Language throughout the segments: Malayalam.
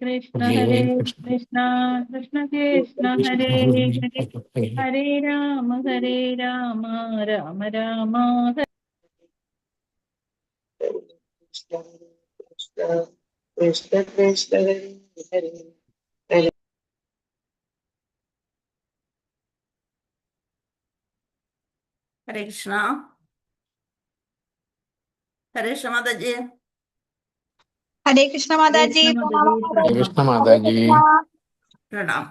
कृष्ण हरे हरे कृष्ण कृष्ण कृष्ण कृष्ण हरे हरे हरे राम राम राम हरे कृष्ण कृष्ण हरे हरे हरे हरे कृष्णा। हरे कृष्ण माता जी। हरे कृष्ण माता जी। कृष्ण माता जी हरे प्रणाम। कृष्ण माता हरे जी। कृष्णा। प्रणाम।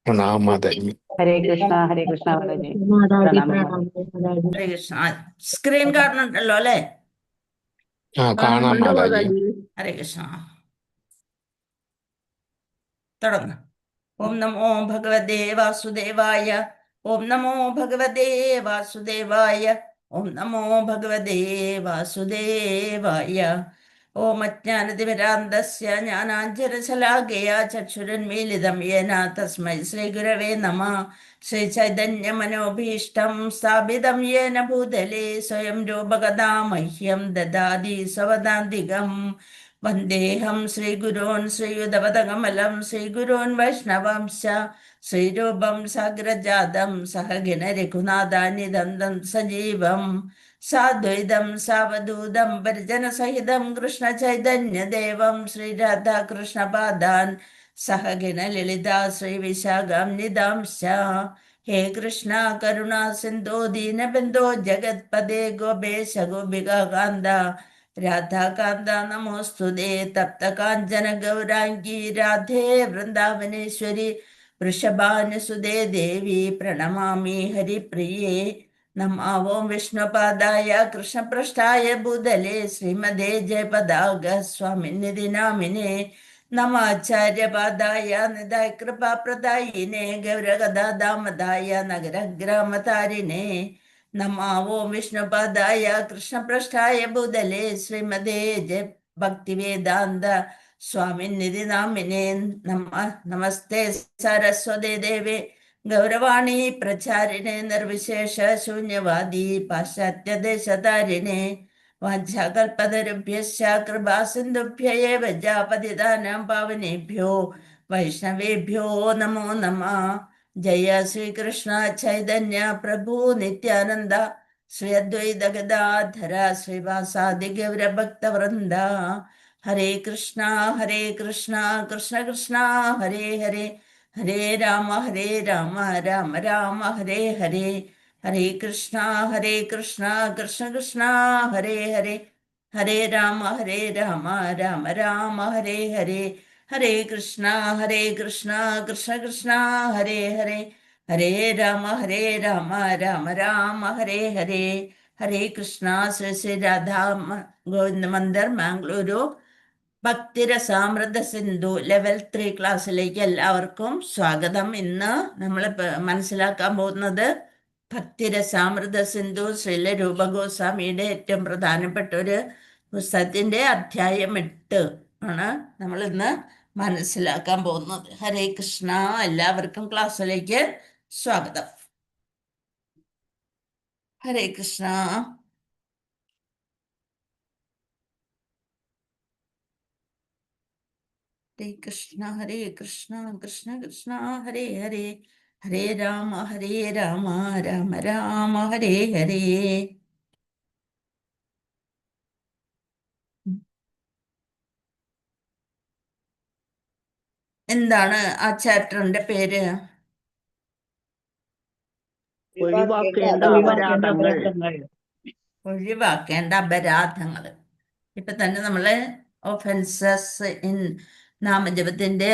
प्रणाम माता जी। हरे कृष्णा माता जी। माता जी प्रणाम माता प्रणाम। माता जी हरे कृष्ण। സ്ക്രീൻ കാണുന്നുണ്ടല്ലോ അല്ലേ? കാണാം കാണുന്നുണ്ട് മാതാജി. മാതാജി. ഹരേ കൃഷ്ണ. തുടങ്ങാം. ഓം നമോ ഭഗവതേ വാസുദേവായ. ഓം നമോ ഭഗവതേ വാസുദേവായ. ഓം നമോ ഭഗവതേ വാസുദേവായ. ഓം അജ്ഞാനതിമിരാന്തസ്യ ജ്ഞാനാഞ്ജനശലാകയാ ചക്ഷുരുന്മീലിതം യേന തസ്മൈ ശ്രീഗുരവേ നമഃ. ശ്രീചൈതന്യമനോഭീഷ്ടം സ്ഥാപിതം യേന ഭൂതലേ സ്വയം രൂപകഥാ മഹ്യം ദദാതി സ്വപദാന്തികം. വന്ദേഹം ശ്രീഗുരോൻ ശ്രീയുതപദകമലം ശ്രീഗുരോൻ വൈഷ്ണവംശ ശ്രീരൂപം സാഗ്രജാതം സഹഗണ രഘുനാഥാനിദന്തം സജീവം സാദ്വൈതം സാവധൂതം പരിജനസഹിതം കൃഷ്ണചൈതന്യദേവം ശ്രീരാധാകൃഷ്ണപാദാൻ സഹഗണ ലളിതാ ശ്രീവിശാഖാംനിദാംശ. ഹേ കൃഷ്ണ കരുണാ സിന്ധോ ദീനബന്ധോ ജഗത്പദേ ഗോപേശ ഗോപികാന്ത രാധാകാന്ത നമോസ്തുതേ. തപ്ത കാഞ്ചന ഗൗരാംഗി രാധേ വൃന്ദാവനേശ്വരി വൃഷഭാനുസുതേ ദേവി പ്രണമാമി ഹരിപ്രിയേ. നമാവോം വിഷ്ണുപാദായ കൃഷ്ണപൃഷ്ഠായ ഭൂതലേ ശ്രീമതേ ജയപതാക സ്വാമിനിധി നാമിനേ. നമാചാര്യപാദായ നിധായ കൃപാപ്രദായിനേ ഗൗരഗദാദാമദായ നഗരഗ്രാമതാരിണേ. നമാവോം വിഷ്ണുപാദായ കൃഷ്ണപൃഷ്ഠായ ഭൂതലേ ശ്രീമതേ ജയ ഭക്തിവേദാന്ത സ്വാമിനിധി നാമിനേ. നമസ്തേ സരസ്വതേ ദേവേ ഗൗരവാണി പ്രചാരിണേ നിർവിശേഷ ശൂന്യവാദി പാശ്ചാത്യദേശതാരിണേ. വാഞ്ചാകൽപതരുഭ്യശ്ച കൃപാസിന്ധുഭ്യയേവ പതിതാനാം പാവനേഭ്യോ വൈഷ്ണവേഭ്യോ നമോ നമഃ. ജയ ശ്രീകൃഷ്ണ ചൈതന്യ പ്രഭു നിത്യാനന്ദ ശ്രീ അദ്വൈത ഗദാധര ശ്രീവാസാദി ഗൗരഭക്തവൃന്ദ. ഹരേ കൃഷ്ണ കൃഷ്ണ കൃഷ്ണ ഹരേ ഹരേ ഹരേ രാമ രാമ രാമ ഹരേ ഹരേ. ഹരേ കൃഷ്ണ കൃഷ്ണ കൃഷ്ണ ഹരേ ഹരേ ഹരേ രാമ രാമ രാമ ഹരേ ഹരേ. ഹരേ കൃഷ്ണ കൃഷ്ണ കൃഷ്ണ ഹരേ ഹരേ ഹരേ രാമ രാമ രാമ ഹരേ ഹരേ. ഹരേ കൃഷ്ണ. ശ്രീ ശ്രീ രാധാ ഗോവിന്ദ മന്ദിർ മാംഗ്ലൂരു ഭക്തിരസാമൃത സിന്ധു ലെവൽ 3 ക്ലാസ്സിലേക്ക് എല്ലാവർക്കും സ്വാഗതം. ഇന്ന് നമ്മൾ മനസ്സിലാക്കാൻ പോകുന്നത് ഭക്തിരസാമൃത സിന്ധു ശ്രീല രൂപ ഗോസ്വാമിയുടെ ഏറ്റവും പ്രധാനപ്പെട്ട ഒരു പുസ്തകത്തിന്റെ അധ്യായം 8 ആണ് നമ്മൾ ഇന്ന് മനസ്സിലാക്കാൻ പോകുന്നത്. ഹരേ കൃഷ്ണ. എല്ലാവർക്കും ക്ലാസ്സിലേക്ക് സ്വാഗതം. ഹരേ കൃഷ്ണ. ഹരേ കൃഷ്ണ കൃഷ്ണ കൃഷ്ണ ഹരേ ഹരേ ഹരേ രാമ രാമ രാമ ഹരേ ഹരേ. എന്താണ് ആ ചാപ്റ്ററിന്റെ പേര്? ഒഴിവാക്കേണ്ട അപരാധങ്ങൾ. ഒഴിവാക്കേണ്ട അപരാധങ്ങൾ. ഇപ്പൊ തന്നെ നമ്മള് ഒഫൻസസ് ഇൻ നാമജപത്തിന്റെ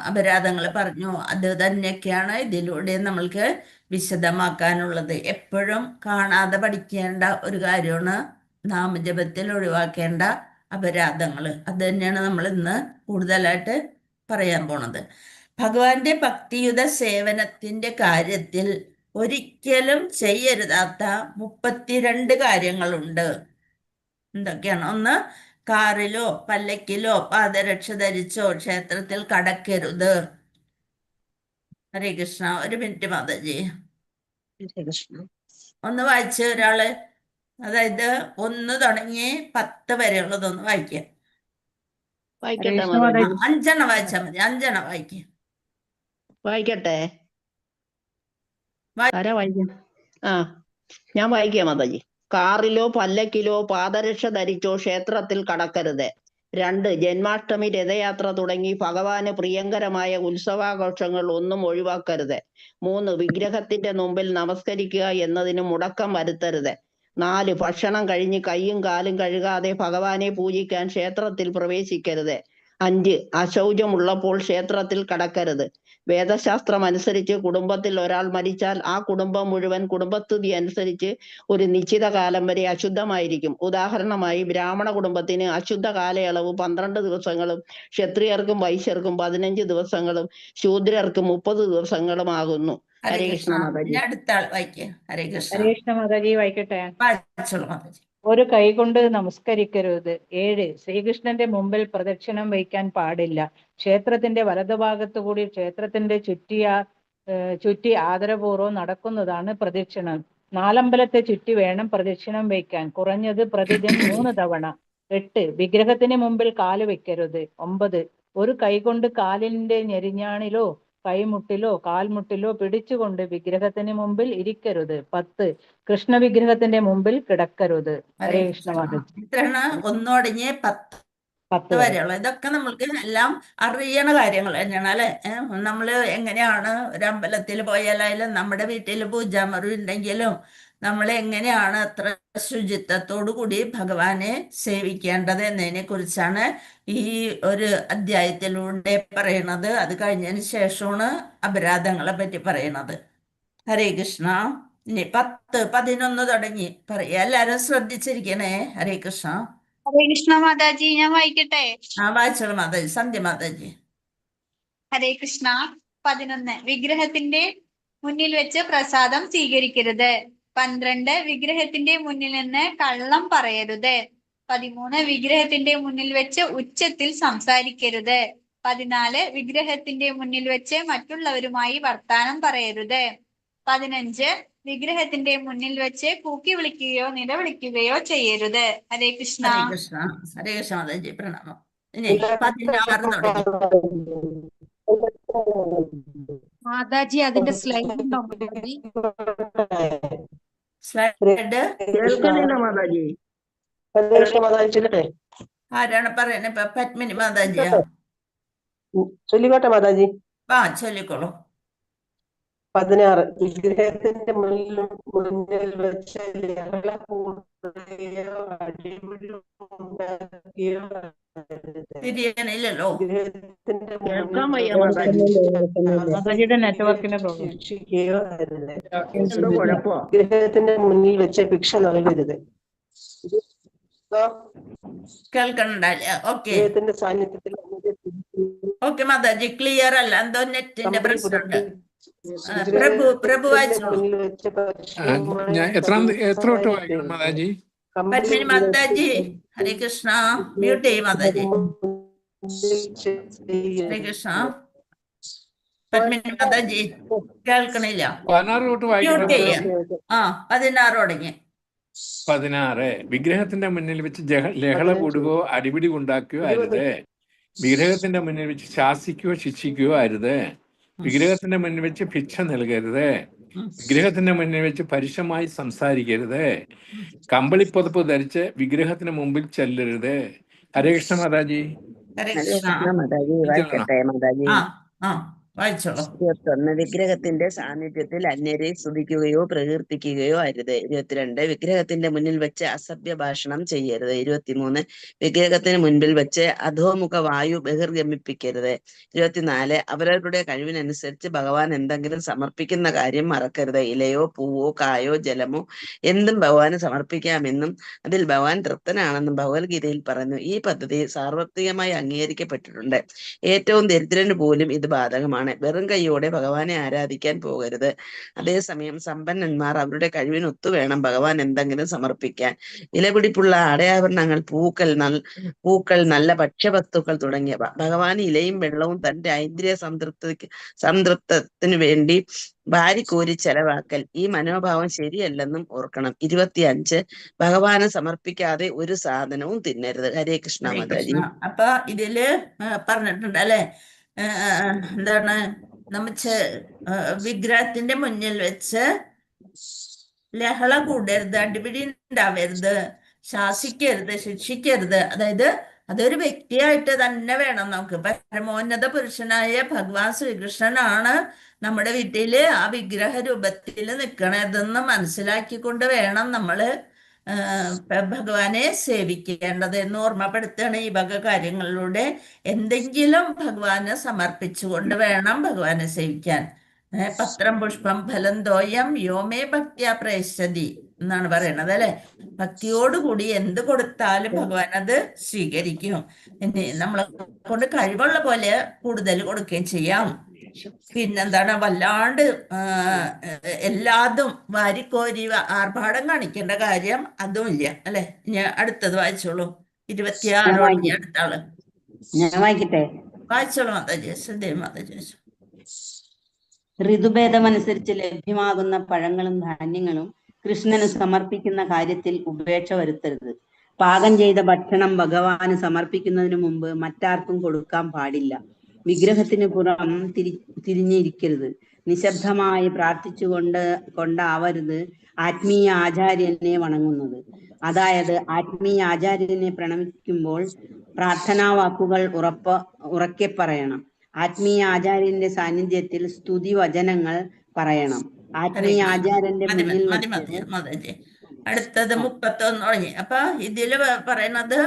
അപരാധങ്ങൾ പറഞ്ഞു. അത് തന്നെയൊക്കെയാണ് ഇതിലൂടെ നമ്മൾക്ക് വിശദമാക്കാനുള്ളത്. എപ്പോഴും കാണാതെ പഠിക്കേണ്ട ഒരു കാര്യമാണ് നാമജപത്തിൽ ഒഴിവാക്കേണ്ട അപരാധങ്ങൾ. അത് തന്നെയാണ് നമ്മൾ ഇന്ന് കൂടുതലായിട്ട് പറയാൻ പോണത്. ഭഗവാന്റെ ഭക്തിയുത സേവനത്തിന്റെ കാര്യത്തിൽ ഒരിക്കലും ചെയ്യരുതാത്ത 32 കാര്യങ്ങളുണ്ട്. എന്തൊക്കെയാണ്? ഒന്ന്, കാറിലോ പല്ലക്കിലോ പാദരക്ഷ ധരിച്ചോ ക്ഷേത്രത്തിൽ കടക്കരുത്. ഹരേ കൃഷ്ണ. ഒരു മിനിറ്റ് മാതാജി. ഒന്ന് വായിച്ച ഒരാള്, അതായത് 1 തുടങ്ങി 10 വരെയുള്ളതൊന്ന് വായിക്കാം. വായിക്കട്ടെ കൃഷ്ണ മാതാജി? മാതാജി. അഞ്ചെണ്ണം വായിച്ചാൽ മതി, അഞ്ചെണ്ണം വായിക്കും. വായിക്കട്ടെ? ആരാ വായിക്കാം? ആ, ഞാൻ വായിക്കാം മാതാജി. കാറിലോ പല്ലക്കിലോ പാദരക്ഷ ധരിച്ചോ ക്ഷേത്രത്തിൽ കടക്കരുത്. 2. ജന്മാഷ്ടമി, രഥയാത്ര തുടങ്ങി ഭഗവാന് പ്രിയങ്കരമായ ഉത്സവാഘോഷങ്ങൾ ഒന്നും ഒഴിവാക്കരുത്. 3. വിഗ്രഹത്തിന്റെ മുമ്പിൽ നമസ്കരിക്കുക എന്നതിന് മുടക്കം വരുത്തരുത്. 4. ഭക്ഷണം കഴിഞ്ഞ് കൈയും കാലും കഴുകാതെ ഭഗവാനെ പൂജിക്കാൻ ക്ഷേത്രത്തിൽ പ്രവേശിക്കരുത്. 5. അശൗചമുള്ളപ്പോൾ ക്ഷേത്രത്തിൽ കടക്കരുത്. വേദശാസ്ത്രം അനുസരിച്ച് കുടുംബത്തിൽ ഒരാൾ മരിച്ചാൽ ആ കുടുംബം മുഴുവൻ കുടുംബസ്ഥിതി അനുസരിച്ച് ഒരു നിശ്ചിത കാലം വരെ അശുദ്ധമായിരിക്കും. ഉദാഹരണമായി ബ്രാഹ്മണ കുടുംബത്തിന് അശുദ്ധ കാലയളവ് 12 ദിവസങ്ങളും ക്ഷത്രിയർക്കും വൈശ്യർക്കും 15 ദിവസങ്ങളും ശൂദ്രർക്കും 30 ദിവസങ്ങളും ആകുന്നു. ഹരേ ഹരേ കൃഷ്ണ. കൃഷ്ണ മാതാജി. ഇനി അടുത്ത ആൾ വായിക്കുക. ഹരേ കൃഷ്ണ. ഹരേ കൃഷ്ണ മാതാജി വായിക്കട്ടെ. വായിച്ചോളൂ മാതാജി. ഒരു കൈകൊണ്ട് നമസ്കരിക്കരുത്. 7. ശ്രീകൃഷ്ണന്റെ മുമ്പിൽ പ്രദക്ഷിണം വയ്ക്കാൻ പാടില്ല. ക്ഷേത്രത്തിന്റെ വലതുഭാഗത്തു കൂടി ക്ഷേത്രത്തിന്റെ ചുറ്റി ആദരപൂർവ്വം നടക്കുന്നതാണ് പ്രദക്ഷിണം. 4 അമ്പലത്തെ ചുറ്റി വേണം പ്രദക്ഷിണം വയ്ക്കാൻ, കുറഞ്ഞത് പ്രതിദിനം 3 തവണ. 8. വിഗ്രഹത്തിന് മുമ്പിൽ കാല് വെക്കരുത്. 9. ഒരു കൈകൊണ്ട് കാലിന്റെ ഞെരിഞ്ഞാണിലോ കൈമുട്ടിലോ കാൽമുട്ടിലോ പിടിച്ചുകൊണ്ട് വിഗ്രഹത്തിന് മുമ്പിൽ ഇരിക്കരുത്. 10. കൃഷ്ണ വിഗ്രഹത്തിന്റെ മുമ്പിൽ കിടക്കരുത്. ഹരേ കൃഷ്ണ മാതാജി. ഇത്രയാണ് ഒന്നോടിഞ്ഞ് 10 വരെയുള്ള. ഇതൊക്കെ നമ്മൾക്ക് എല്ലാം അറിയണ കാര്യങ്ങൾ തന്നെയാണ് അല്ലെ. നമ്മൾ എങ്ങനെയാണ് ഒരു അമ്പലത്തിൽ പോയാലും നമ്മുടെ വീട്ടിൽ പൂജാമുറി ഉണ്ടെങ്കിലും നമ്മൾ എങ്ങനെയാണ് അത്ര ശുചിത്വത്തോടു കൂടി ഭഗവാനെ സേവിക്കേണ്ടത് എന്നതിനെ കുറിച്ചാണ് ഈ ഒരു അധ്യായത്തിലൂടെ പറയണത്. അത് കഴിഞ്ഞതിന് ശേഷമാണ് അപരാധങ്ങളെ പറ്റി പറയണത്. ഹരേ കൃഷ്ണ. ഇനി 10, 11 തുടങ്ങി പറയാ. എല്ലാരും ശ്രദ്ധിച്ചിരിക്കണേ. ഹരേ കൃഷ്ണ. ഹരേ കൃഷ്ണ മാതാജി, ഞാൻ വായിക്കട്ടെ? വായിച്ചോളൂ മാതാജി. സന്ധ്യ മാതാജി. ഹരേ കൃഷ്ണ. 11. വിഗ്രഹത്തിന്റെ മുന്നിൽ വെച്ച് പ്രസാദം സ്വീകരിക്കരുത്. 12. വിഗ്രഹത്തിന്റെ മുന്നിൽ നിന്ന് കള്ളം പറയരുത്. 13. വിഗ്രഹത്തിന്റെ മുന്നിൽ വെച്ച് ഉച്ചത്തിൽ സംസാരിക്കരുത്. 14. വിഗ്രഹത്തിന്റെ മുന്നിൽ വെച്ച് മറ്റുള്ളവരുമായി വർത്താനം പറയരുത്. 15. വിഗ്രഹത്തിന്റെ മുന്നിൽ വെച്ച് കൂക്കി വിളിക്കുകയോ നിലവിളിക്കുകയോ ചെയ്യരുത്. ഹരേ കൃഷ്ണ. ഹരേ കൃഷ്ണ. ഹരേ കൃഷ്ണ മാതാജി. പ്രണാമം. ഇനി 16 തുടങ്ങി. മാതാജി, അതിന്റെ സ്ലൈഡ് ഉണ്ടോ മാതാജി? സ്ലൈഡ് കേൾക്കുന്നില്ല മാതാജി. ഹരേ കൃഷ്ണ മാതാജി ചൊല്ലട്ടെ? ആരാണ് പറയുന്നത്? ഇപ്പൊ പത്മിനി മാതാജിയാ? ചൊല്ലിക്കോട്ടെ മാതാജി. ചൊല്ലിക്കോളൂ. 16. വിഗ്രഹത്തിന്റെ മുന്നിൽ വെച്ച് ലഹള കൂടുകയോ അടിപിടി ഉണ്ടാക്കുകയോ തിരിയണില്ലല്ലോ. വിഗ്രഹത്തിന്റെ കേൾക്കാൻ വയ്യ മാതാജി. മാതാജിയുടെ നെറ്റ്വർക്കിന്റെ പ്രോബ്ലം. ശിക്ഷിക്കുകയോ അരുത്. എന്തോ കുഴപ്പമോ? വിഗ്രഹത്തിന്റെ മുന്നിൽ വെച്ച് ഭിക്ഷ നൽകരുത്. കേൾക്കണുണ്ടല്ലേ? ഓക്കെ വിഗ്രഹത്തിന്റെ സാന്നിധ്യത്തിൽ ഓക്കെ മാതാജി. ക്ലിയർ അല്ല, എന്തോ നെറ്റിന്റെ പ്രശ്നമുണ്ട്. പ്രഭു വായിച്ചോളൂ. മുന്നിൽ വെച്ച് ഞാൻ എത്ര തൊട്ട് വായിക്കണം മാതാജി? പത്മിനി മാതാജി. ഹരേ കൃഷ്ണ. മ്യൂട്ട് ചെയ്യും മാതാജി. ഹരേ കൃഷ്ണ. പത്മിനി മാതാജി കേൾക്കണില്ല. 16 തൊട്ട് മ്യൂട്ട് വായിക്കണം. ചെയ്യാം. 16 തുടങ്ങി. 16. വിഗ്രഹത്തിന്റെ മുന്നിൽ വെച്ച് ലഹള കൂടുകയോ അടിപിടി ഉണ്ടാക്കുകയോ അരുത്. വിഗ്രഹത്തിന്റെ മുന്നിൽ വെച്ച് ശാസിക്കുകയോ ശിക്ഷിക്കുകയോ അരുത്. വിഗ്രഹത്തിന്റെ മുന്നിൽ വെച്ച് ഭിക്ഷ നൽകരുത്. വിഗ്രഹത്തിന്റെ മുന്നിൽ വെച്ച് പരുഷമായി സംസാരിക്കരുത്. കമ്പിളിപ്പുതപ്പ് ധരിച്ച് വിഗ്രഹത്തിന് മുമ്പിൽ ചെല്ലരുത്. ഹരേ കൃഷ്ണ മാതാജി. ഹരേ ഹരേ കൃഷ്ണ. കൃഷ്ണ മാതാജി. വായിക്കട്ടെ മാതാജി? വായിച്ചോളൂ. 21. വിഗ്രഹത്തിന്റെ സാന്നിധ്യത്തിൽ അന്യരെ സ്തുതിക്കുകയോ പ്രകീർത്തിക്കുകയോ അരുത്. 22. വിഗ്രഹത്തിന്റെ മുന്നിൽ വെച്ച് അസഭ്യ ഭാഷണം ചെയ്യരുത്. 23. വിഗ്രഹത്തിന് മുൻപിൽ വെച്ച് അധോമുഖ വായു ബഹിർഗമിപ്പിക്കരുത്. 24. അവരവരുടെ കഴിവിനനുസരിച്ച് ഭഗവാൻ എന്തെങ്കിലും സമർപ്പിക്കുന്ന കാര്യം മറക്കരുത്. ഇലയോ പൂവോ കായോ ജലമോ എന്തും ഭഗവാന് സമർപ്പിക്കാമെന്നും അതിൽ ഭഗവാൻ തൃപ്തനാണെന്നും ഭഗവത്ഗീതയിൽ പറയുന്നു. ഈ പദ്ധതി സാർവത്രികമായി അംഗീകരിക്കപ്പെട്ടിട്ടുണ്ട്. ഏറ്റവും ദരിദ്രന് പോലും ഇത് ബാധകമാണ്. ഉചിതമാണ്. വെറും കൈയോടെ ഭഗവാനെ ആരാധിക്കാൻ പോകരുത്. അതേസമയം സമ്പന്നന്മാർ അവരുടെ കഴിവിനൊത്തു വേണം ഭഗവാൻ എന്തെങ്കിലും സമർപ്പിക്കാൻ. വിലപിടിപ്പുള്ള ആടയാഭരണങ്ങൾ, പൂക്കൾ, നല്ല ഭക്ഷ്യവസ്തുക്കൾ തുടങ്ങിയവ. ഭഗവാൻ ഇലയും വെള്ളവും തന്റെ ഐന്ദ്രിയ സംതൃപ്തത്തിനു വേണ്ടി വാരിക്കോരി ചെലവാക്കൽ, ഈ മനോഭാവം ശരിയല്ലെന്നും ഓർക്കണം. 25 ഭഗവാന് സമർപ്പിക്കാതെ ഒരു സാധനവും തിന്നരുത്. ഹരേ കൃഷ്ണ ഹരേ മാതാജി. കൃഷ്ണ. അപ്പൊ ഇതില് പറഞ്ഞിട്ടുണ്ട് അല്ലെ, എന്താണ് വിഗ്രഹത്തിന്റെ മുന്നിൽ വെച്ച് ലഹള കൂടരുത്, അടിപിടി ഉണ്ടാവരുത്, ശാസിക്കരുത്, ശിക്ഷിക്കരുത്. അതായത് അതൊരു വ്യക്തിയായിട്ട് തന്നെ വേണം നമുക്ക്. പരമോന്നത പുരുഷനായ ഭഗവാൻ ശ്രീകൃഷ്ണനാണ് നമ്മുടെ വീട്ടില് ആ വിഗ്രഹ രൂപത്തിൽ നിൽക്കണതെന്ന് മനസ്സിലാക്കിക്കൊണ്ട് വേണം നമ്മള് ഭഗവാനെ സേവിക്കേണ്ടത് എന്ന് ഓർമ്മപ്പെടുത്തുകയാണ് ഈ വക കാര്യങ്ങളിലൂടെ. എന്തെങ്കിലും ഭഗവാന് സമർപ്പിച്ചുകൊണ്ട് വേണം ഭഗവാനെ സേവിക്കാൻ. പത്രം പുഷ്പം ഫലം തോയം യോമേ ഭക്തിയാ പ്രയശ്ചതി എന്നാണ് പറയണത് അല്ലെ. ഭക്തിയോടുകൂടി എന്ത് കൊടുത്താലും ഭഗവാൻ അത് സ്വീകരിക്കും. നമ്മളെ കൊണ്ട് കഴിവുള്ള പോലെ കൂടുതൽ കൊടുക്കുകയും ചെയ്യാം. പിന്നെന്താണ്, വല്ലാണ്ട് എല്ലാതും വാരിക്കോരി ആർഭാടം കാണിക്കേണ്ട കാര്യം അതും ഇല്ല അല്ലെ. ഇനി അടുത്തത് വായിച്ചോളൂ. 26 അടുത്ത ആള് ഞാൻ വായിക്കട്ടെ. വായിച്ചോളൂ മാതാജി. ശ്രദ്ധേയ മാതാജി. ഋതുഭേദമനുസരിച്ച് ലഭ്യമാകുന്ന പഴങ്ങളും ധാന്യങ്ങളും കൃഷ്ണന് സമർപ്പിക്കുന്ന കാര്യത്തിൽ ഉപേക്ഷ വരുത്തരുത്. പാകം ചെയ്ത ഭക്ഷണം ഭഗവാന് സമർപ്പിക്കുന്നതിന് മുമ്പ് മറ്റാർക്കും കൊടുക്കാൻ പാടില്ല. വിഗ്രഹത്തിന് പുറം തിരിഞ്ഞിരിക്കരുത്. നിശബ്ദമായി കൊണ്ടാവരുത് ആത്മീയ ആചാര്യനെ വണങ്ങുന്നത്. അതായത് ആത്മീയ ആചാര്യനെ പ്രണമിക്കുമ്പോൾ പ്രാർത്ഥനാ വാക്കുകൾ ഉറക്കെ പറയണം. ആത്മീയ ആചാര്യന്റെ സാന്നിധ്യത്തിൽ സ്തുതി വചനങ്ങൾ പറയണം. ആത്മീയ ആചാര്യന്റെ മുന്നിൽ മാതാജി. അടുത്തത് 31 തുടങ്ങി. അപ്പൊ ഇതില് പറയണത്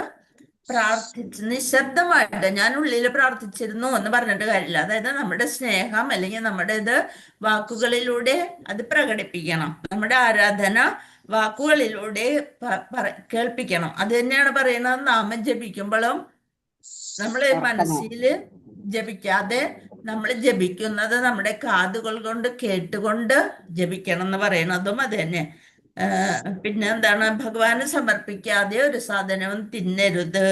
നിശബ്ദമായിട്ട് ഞാൻ ഉള്ളിൽ പ്രാർത്ഥിച്ചിരുന്നു എന്ന് പറഞ്ഞിട്ട് കാര്യമില്ല. അതായത് നമ്മുടെ സ്നേഹം അല്ലെങ്കിൽ നമ്മുടെ ഇത് വാക്കുകളിലൂടെ അത് പ്രകടിപ്പിക്കണം. നമ്മുടെ ആരാധന വാക്കുകളിലൂടെ കേൾപ്പിക്കണം. അത് തന്നെയാണ് പറയുന്നത്. നാമം ജപിക്കുമ്പോഴും നമ്മൾ മനസ്സിൽ ജപിക്കാതെ നമ്മൾ ജപിക്കുന്നത് നമ്മുടെ കാതുകൾ കൊണ്ട് കേട്ടുകൊണ്ട് ജപിക്കണം എന്ന് പറയുന്നതും അത് തന്നെ. പിന്നെ എന്താണ്, ഭഗവാന് സമർപ്പിക്കാതെ ഒരു സാധനവും തിന്നരുത്.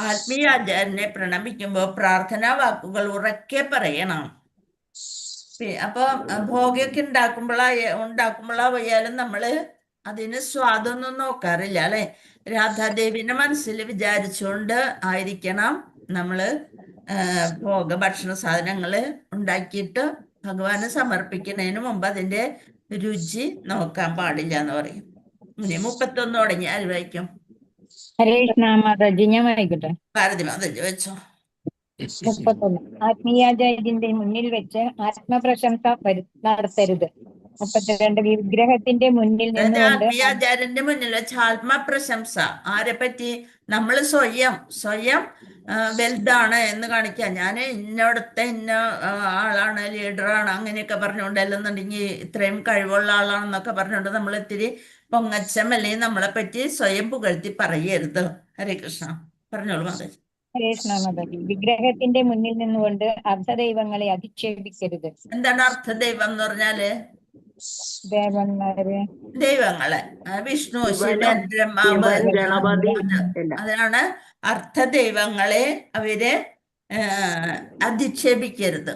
ആത്മീയ ആചാര്യനെ പ്രണമിക്കുമ്പോൾ പ്രാർത്ഥനാ വാക്കുകൾ ഉറക്കെ പറയണം. അപ്പൊ ഭോഗമൊക്കെ ഉണ്ടാക്കുമ്പോഴായാലും നമ്മള് അതിന് സ്വാദൊന്നും നോക്കാറില്ല അല്ലെ. രാധാദേവിന്റെ മനസ്സിൽ വിചാരിച്ചുകൊണ്ട് ആയിരിക്കണം നമ്മള് ഭക്ഷണ സാധനങ്ങള് ഉണ്ടാക്കിയിട്ട് ഭഗവാന് സമർപ്പിക്കുന്നതിന് മുമ്പ് അതിന്റെ രുചി നോക്കാൻ പാടില്ല എന്ന് പറയും. ഇനി 31 തുടങ്ങി. ആര് വായിക്കും? ഹരേ കൃഷ്ണ മാതാജി. ഞാൻ വായിക്കട്ടെ. ഭാരതി മാതാജി വെച്ചോ. 31 ആത്മീയാചാര്യന്റെ മുന്നിൽ വെച്ച് ആത്മപ്രശംസ നടത്തരുത്. 32 വിഗ്രഹത്തിന്റെ മുന്നിൽ നിന്നുകൊണ്ട് ആത്മീയാചാര്യന്റെ മുന്നിൽ വെച്ച് ആത്മപ്രശംസ. ആരെ പറ്റി? നമ്മൾ സ്വയം വലുതാണ് എന്ന് കാണിക്കാൻ. ഞാൻ ഇന്നോടത്തെ ഇന്ന ആളാണ്, ലീഡറാണ് അങ്ങനെയൊക്കെ പറഞ്ഞുകൊണ്ടല്ലെന്നുണ്ടെങ്കിൽ ഇത്രയും കഴിവുള്ള ആളാണെന്നൊക്കെ പറഞ്ഞുകൊണ്ട് നമ്മൾ ഇത്തിരി പൊങ്ങച്ചം അല്ലെങ്കിൽ നമ്മളെ പറ്റി സ്വയം പുകഴ്ത്തി പറയരുത്. ഹരേ കൃഷ്ണ. പറഞ്ഞോളൂ മാതാജി. ഹരേ കൃഷ്ണ മാതാജി. വിഗ്രഹത്തിന്റെ മുന്നിൽ നിന്നുകൊണ്ട് അർദ്ധദൈവങ്ങളെ അധിക്ഷേപിക്കരുത്. എന്താണ് അർത്ഥദൈവം എന്ന് പറഞ്ഞാല്? ദൈവങ്ങളെ വിഷ്ണു, ശിവൻ, ബ്രഹ്മാവ്, അതാണ് അർത്ഥദൈവങ്ങളെ അവര് അധിക്ഷേപിക്കരുത്.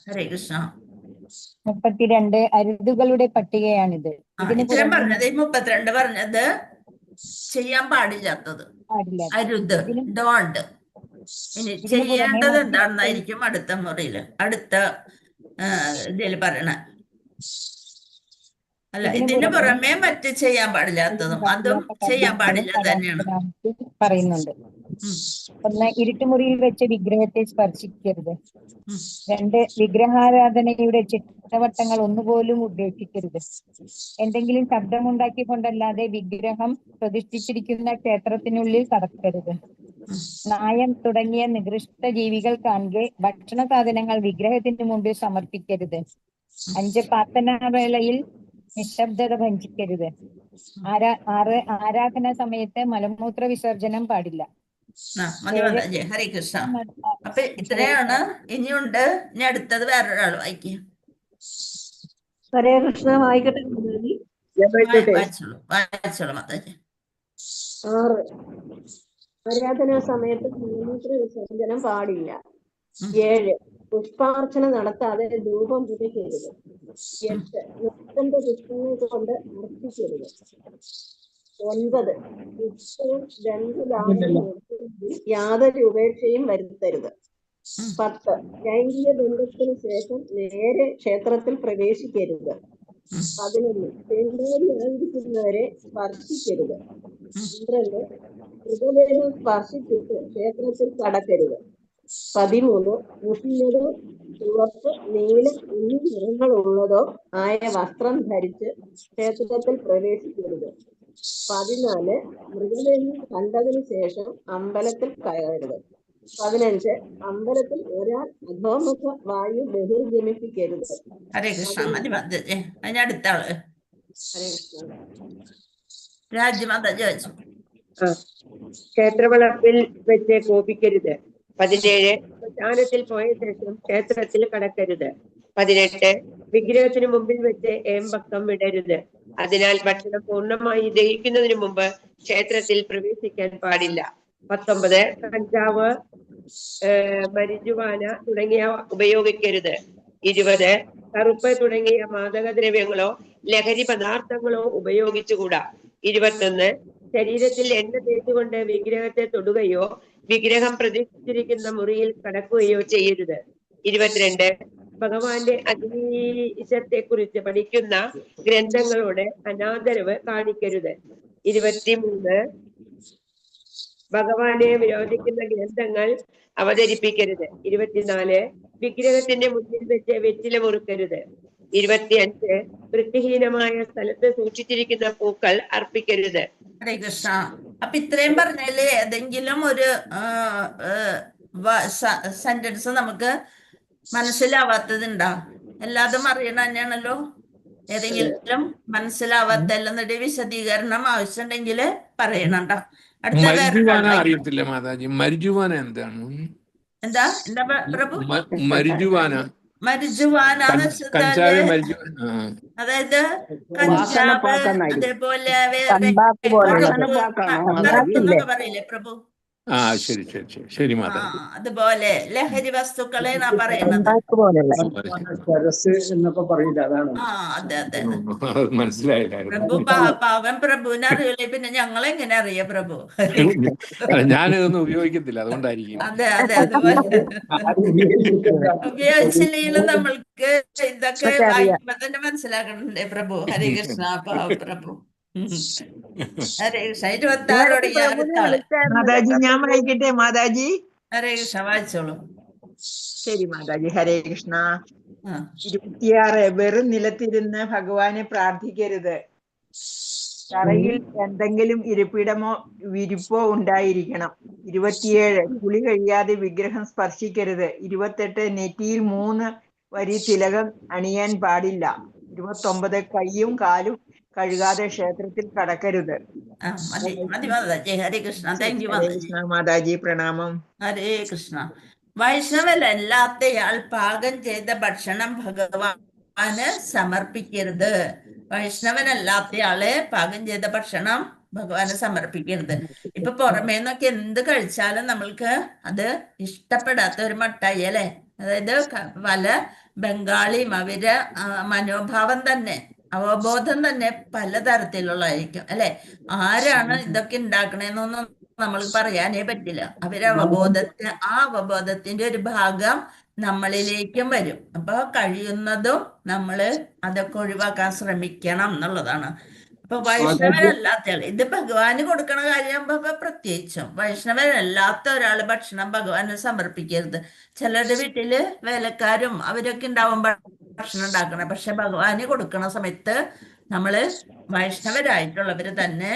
ഹരേ കൃഷ്ണ. 32 അരുതുകളുടെ പട്ടികയാണിത്. ഇത്രയും പറഞ്ഞത്. 32 പറഞ്ഞത് ചെയ്യാൻ പാടില്ലാത്തത്. അരുത്, ഡോണ്ട്. ഇനി ചെയ്യേണ്ടത് എന്താണെന്നായിരിക്കും അടുത്ത മുറിയില് അടുത്ത ഇതിൽ പറയണ. അല്ല, ഇതിന് പുറമെ മറ്റ് ചെയ്യാൻ പാടില്ലാത്തതും അതും ചെയ്യാൻ പാടില്ല തന്നെയാണ് പറയുന്നുണ്ട്. 1 ഇരുട്ടുമുറിയിൽ വെച്ച് വിഗ്രഹത്തെ സ്പർശിക്കരുത്. 2 വിഗ്രഹാരാധനയുടെ ചിട്ടവട്ടങ്ങൾ ഒന്നുപോലും ഉപേക്ഷിക്കരുത്. എന്തെങ്കിലും ശബ്ദമുണ്ടാക്കിക്കൊണ്ടല്ലാതെ വിഗ്രഹം പ്രതിഷ്ഠിച്ചിരിക്കുന്ന ക്ഷേത്രത്തിനുള്ളിൽ കടക്കരുത്. നായം തുടങ്ങിയ നികൃഷ്ട ജീവികൾ കാണുക ഭക്ഷണ സാധനങ്ങൾ വിഗ്രഹത്തിന് മുമ്പിൽ സമർപ്പിക്കരുത്. 5 പ്രാർത്ഥനാവേളയിൽ നിശബ്ദത ഭഞ്ജിക്കരുത്. 6 ആരാധന സമയത്ത് മലമൂത്ര വിസർജനം പാടില്ല. മതി മാതാജി. ഹരേ കൃഷ്ണ. അപ്പൊ ഇത്രയാണ്. ഇനിയുണ്ട്. ഇനി അടുത്തത് വേറൊരാൾ വായിക്കുക. ഹരേ കൃഷ്ണ. വായിക്കട്ടെ മാതാജി? വായിച്ചോളൂ മാതാജി. 6. ആരാധനാ സമയത്ത് മലമൂത്ര വിസർജനം പാടില്ല. 7. പുഷ്പാർച്ചന നടത്താതെ ധൂപം പുതയ്ക്കരുത്. 8. നിർത്തന്റെ പുഷ്പങ്ങൾ കൊണ്ട് അർപ്പിക്കരുത്. 9. പുഷ്പവും ഗന്ധദാനവും യാതൊരു ഉപേക്ഷയും വരുത്തരുത്. 10. ലൈംഗിക ബന്ധത്തിന് ശേഷം നേരെ ക്ഷേത്രത്തിൽ പ്രവേശിക്കരുത്. 11. പെൺകാരിയായിരിക്കുന്നവരെ സ്പർശിക്കരുത്. 12. മൃതദേഹം സ്പർശിച്ചിട്ട് ക്ഷേത്രത്തിൽ കടക്കരുത്. 13. മുഷിഞ്ഞതോ ചുവപ്പ്, നീല എന്നീ നിറങ്ങളുള്ളതോ ആയ വസ്ത്രം ധരിച്ച് ക്ഷേത്രത്തിൽ പ്രവേശിക്കരുത്. 14. മൃതദേഹം കണ്ടതിന് ശേഷം അമ്പലത്തിൽ കയറരുത്. 15. അമ്പലത്തിൽ ഒരാൾ അധോമുഖ വായു ബഹിർഗമിപ്പിക്കരുത്. ഹരേ കൃഷ്ണ. മതി മാതാജി. അതിനടുത്ത ആള് ഹരേ കൃഷ്ണ. രാജ്യമാതാജി വായിച്ചു. ക്ഷേത്രവളപ്പിൽ വെച്ച് കോപിക്കരുത്. 17. ശ്മശാനത്തിൽ പോയ ശേഷം ക്ഷേത്രത്തിൽ കടക്കരുത്. 18. വിഗ്രഹത്തിന് മുമ്പിൽ വെച്ച് ഏമ്പക്കം വിടരുത്. അതിനാൽ ഭക്ഷണം പൂർണ്ണമായി ദഹിക്കുന്നതിന് മുമ്പ് ക്ഷേത്രത്തിൽ പ്രവേശിക്കാൻ പാടില്ല. 19. കഞ്ചാവ്, മരിജുവാന തുടങ്ങിയവ ഉപയോഗിക്കരുത്. 20. കറുപ്പ് തുടങ്ങിയ മാദകദ്രവ്യങ്ങളോ ലഹരി പദാർത്ഥങ്ങളോ ഉപയോഗിച്ചുകൂടാ. 21. ശരീരത്തിൽ എണ്ണ തേച്ചുകൊണ്ട് വിഗ്രഹത്തെ തൊടുകയോ വിഗ്രഹം പ്രതിഷ്ഠിച്ചിരിക്കുന്ന മുറിയിൽ കടക്കുകയോ ചെയ്യരുത്. 22. ഭഗവാന്റെ അഗ്നീശത്തെ കുറിച്ച് പഠിക്കുന്ന ഗ്രന്ഥങ്ങളോട് അനാദരവ് കാണിക്കരുത്. 23. ഭഗവാനെ വിരോധിക്കുന്ന ഗ്രന്ഥങ്ങൾ അവതരിപ്പിക്കരുത്. 24. വിഗ്രഹത്തിന്റെ മുന്നിൽ വെച്ച് വെറ്റില മുറുക്കരുത്. 25. വൃത്തിഹീനമായ സ്ഥലത്ത് സൂക്ഷിച്ചിരിക്കുന്ന പൂക്കൾ അർപ്പിക്കരുത്. ഹരേ കൃഷ്ണ. അപ്പൊ ഇത്രയും പറഞ്ഞാല് ഏതെങ്കിലും ഒരു സെന്റൻസ് നമുക്ക് മനസ്സിലാവാത്തതുണ്ടോ? എല്ലാതും അറിയണ തന്നെയാണല്ലോ. ഏതെങ്കിലും മനസ്സിലാവാത്ത എന്നിട്ട് വിശദീകരണം ആവശ്യമുണ്ടെങ്കിൽ പറയണട്ടോ. അടുത്ത മരിജുവാന അറിയത്തില്ല മാതാജി. മരിജുവാന എന്താണ്? എന്താ എന്താ പ്രഭു? മരിജുവാന. മരിജുവാനാന്ന് വെച്ചാല് അതായത് കഞ്ചാവ്, അതേപോലെ വേറെ പറയില്ലേ പ്രഭു? ശരി ശരി ശരി ശരി മാതാജി. അതുപോലെ ലഹരി വസ്തുക്കളെ പറയുന്നത്. അതെ അതെ. മനസ്സിലായില്ലായിരുന്നു പ്രഭു പാവൻ പ്രഭുവിനെ അറിയില്ലേ, പിന്നെ ഞങ്ങളെ എങ്ങനെ അറിയാം പ്രഭു? ഞാനിതൊന്നും ഉപയോഗിക്കത്തില്ല, അതുകൊണ്ടായിരിക്കും. അതെ അതെ. അതുപോലെ ഉപയോഗിച്ചില്ലെങ്കിലും നമ്മൾക്ക് ഇതൊക്കെ വായിക്കുമ്പോ തന്നെ മനസ്സിലാക്കണ്ടേ പ്രഭു? ഹരേ കൃഷ്ണ. പാവ പ്രഭു. ഹരേ കൃഷ്ണ. 26 മാതാജി ഞാൻ വായിക്കട്ടെ മാതാജി? ഹരേ കൃഷ്ണ. വായിച്ചോളൂ. ശരി മാതാജി. ഹരേ കൃഷ്ണ. 26. വെറും നിലത്തിരുന്ന് ഭഗവാനെ പ്രാർത്ഥിക്കരുത്. തറയിൽ എന്തെങ്കിലും ഇരിപ്പിടമോ വിരിപ്പോ ഉണ്ടായിരിക്കണം. 27. കുളി കഴിയാതെ വിഗ്രഹം സ്പർശിക്കരുത്. 28. നെറ്റിയിൽ 3 വരി തിലകം അണിയാൻ പാടില്ല. 29. കൈയും കാലും കഴുകാതെ ക്ഷേത്രത്തിൽ കടക്കരുത്. ഹരേ കൃഷ്ണ. താങ്ക് യു മാതാജി. പ്രണാമം. ഹരേ കൃഷ്ണ. വൈഷ്ണവനല്ലാത്തയാൾ പാകം ചെയ്ത ഭക്ഷണം ഭഗവാന് സമർപ്പിക്കരുത്. വൈഷ്ണവനല്ലാത്തയാള് പാകം ചെയ്ത ഭക്ഷണം ഭഗവാന് സമർപ്പിക്കരുത്. ഇപ്പൊ പുറമേന്നൊക്കെ എന്ത് കഴിച്ചാലും നമ്മൾക്ക് അത് ഇഷ്ടപ്പെടാത്ത ഒരു മട്ടായി അല്ലെ. അതായത് പല ബംഗാളിയും അവര് മനോഭാവം തന്നെ, അവബോധം തന്നെ പലതരത്തിലുള്ളതായിരിക്കും അല്ലെ. ആരാണ് ഇതൊക്കെ ഉണ്ടാക്കണേന്നൊന്നും നമ്മൾക്ക് പറയാനേ പറ്റില്ല. ആ അവബോധത്തിന്റെ ഒരു ഭാഗം നമ്മളിലേക്കും വരും. അപ്പൊ കഴിയുന്നതും നമ്മള് അതൊക്കെ ഒഴിവാക്കാൻ ശ്രമിക്കണം എന്നുള്ളതാണ്. അപ്പൊ വൈഷ്ണവനല്ലാത്ത ആള്, ഇത് ഭഗവാന് കൊടുക്കണ കാര്യമാകുമ്പോ പ്രത്യേകിച്ചും വൈഷ്ണവനല്ലാത്ത ഒരാള് ഭക്ഷണം ഭഗവാന് സമർപ്പിക്കരുത്. ചിലരുടെ വീട്ടില് വേലക്കാരും അവരൊക്കെ ഉണ്ടാവുമ്പോ ഭക്ഷണം ഉണ്ടാക്കണം. പക്ഷെ ഭഗവാന് കൊടുക്കണ സമയത്ത് നമ്മള് വൈഷ്ണവരായിട്ടുള്ളവര് തന്നെ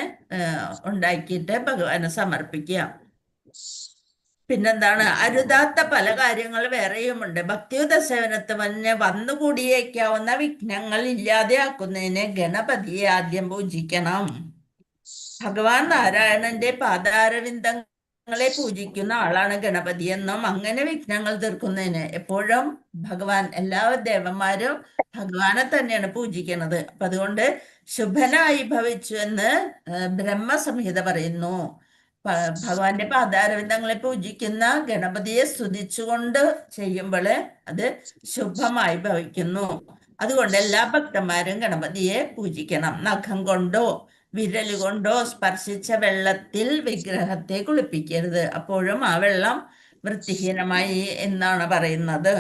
ഉണ്ടാക്കിയിട്ട് ഭഗവാന് സമർപ്പിക്കുക. പിന്നെന്താണ്? അരുതാത്ത പല കാര്യങ്ങൾ വേറെയുമുണ്ട്. ഭക്തിയുത സേവനത്തിന് വന്നുകൂടിയേക്കാവുന്ന വിഘ്നങ്ങൾ ഇല്ലാതെയാക്കുന്നതിന് ഗണപതിയെ ആദ്യം പൂജിക്കണം. ഭഗവാൻ നാരായണന്റെ പാദാരവിന്ദങ്ങൾ വിഘ്നങ്ങളെ പൂജിക്കുന്ന ആളാണ് ഗണപതി എന്നും അങ്ങനെ വിഘ്നങ്ങൾ തീർക്കുന്നതിന് എപ്പോഴും ഭഗവാൻ എല്ലാ ദേവന്മാരും ഭഗവാനെ തന്നെയാണ് പൂജിക്കുന്നത്. അപ്പൊ അതുകൊണ്ട് ശുഭനായി ഭവിച്ചു എന്ന് ബ്രഹ്മസംഹിത പറയുന്നു. ഭഗവാന്റെ പാദാരവിന്ദങ്ങളെ പൂജിക്കുന്ന ഗണപതിയെ സ്തുതിച്ചുകൊണ്ട് ചെയ്യുമ്പോൾ അത് ശുഭമായി ഭവിക്കുന്നു. അതുകൊണ്ട് എല്ലാ ഭക്തന്മാരും ഗണപതിയെ പൂജിക്കണം. നഖം കൊണ്ടോ വിരൽ കൊണ്ടോ സ്പർശിച്ച വെള്ളത്തിൽ വിഗ്രഹത്തെ കുളിപ്പിക്കരുത്. അപ്പോഴും ആ വെള്ളം വൃത്തിഹീനമായി എന്നാണ് പറയുന്നത്.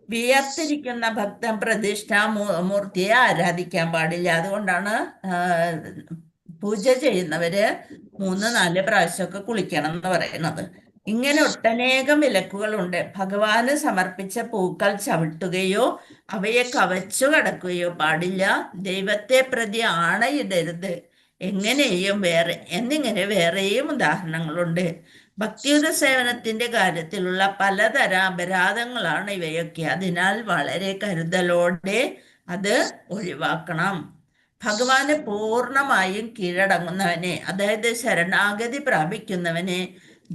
വിയർത്തിരിക്കുന്ന ഭക്തൻ പ്രതിഷ്ഠാമൂർത്തിയെ ആരാധിക്കാൻ പാടില്ല. അതുകൊണ്ടാണ് പൂജ ചെയ്യുന്നവര് 3-4 പ്രാവശ്യമൊക്കെ കുളിക്കണം എന്ന് പറയുന്നത്. ഇങ്ങനെ ഒട്ടനേകം വിലക്കുകളുണ്ട്. ഭഗവാന് സമർപ്പിച്ച പൂക്കൾ ചവിട്ടുകയോ അവയെ കവച്ചു കടക്കുകയോ പാടില്ല. ദൈവത്തെ പ്രതി ആണയിടരുത്. എന്നിങ്ങനെ വേറെയും ഉദാഹരണങ്ങളുണ്ട്. ഭക്തിയുത സേവനത്തിന്റെ കാര്യത്തിലുള്ള പലതര അപരാധങ്ങളാണ് ഇവയൊക്കെ. അതിനാൽ വളരെ കരുതലോടെ അത് ഒഴിവാക്കണം. ഭഗവാന് പൂർണ്ണമായും കീഴടങ്ങുന്നവനെ, അതായത് ശരണാഗതി പ്രാപിക്കുന്നവനെ,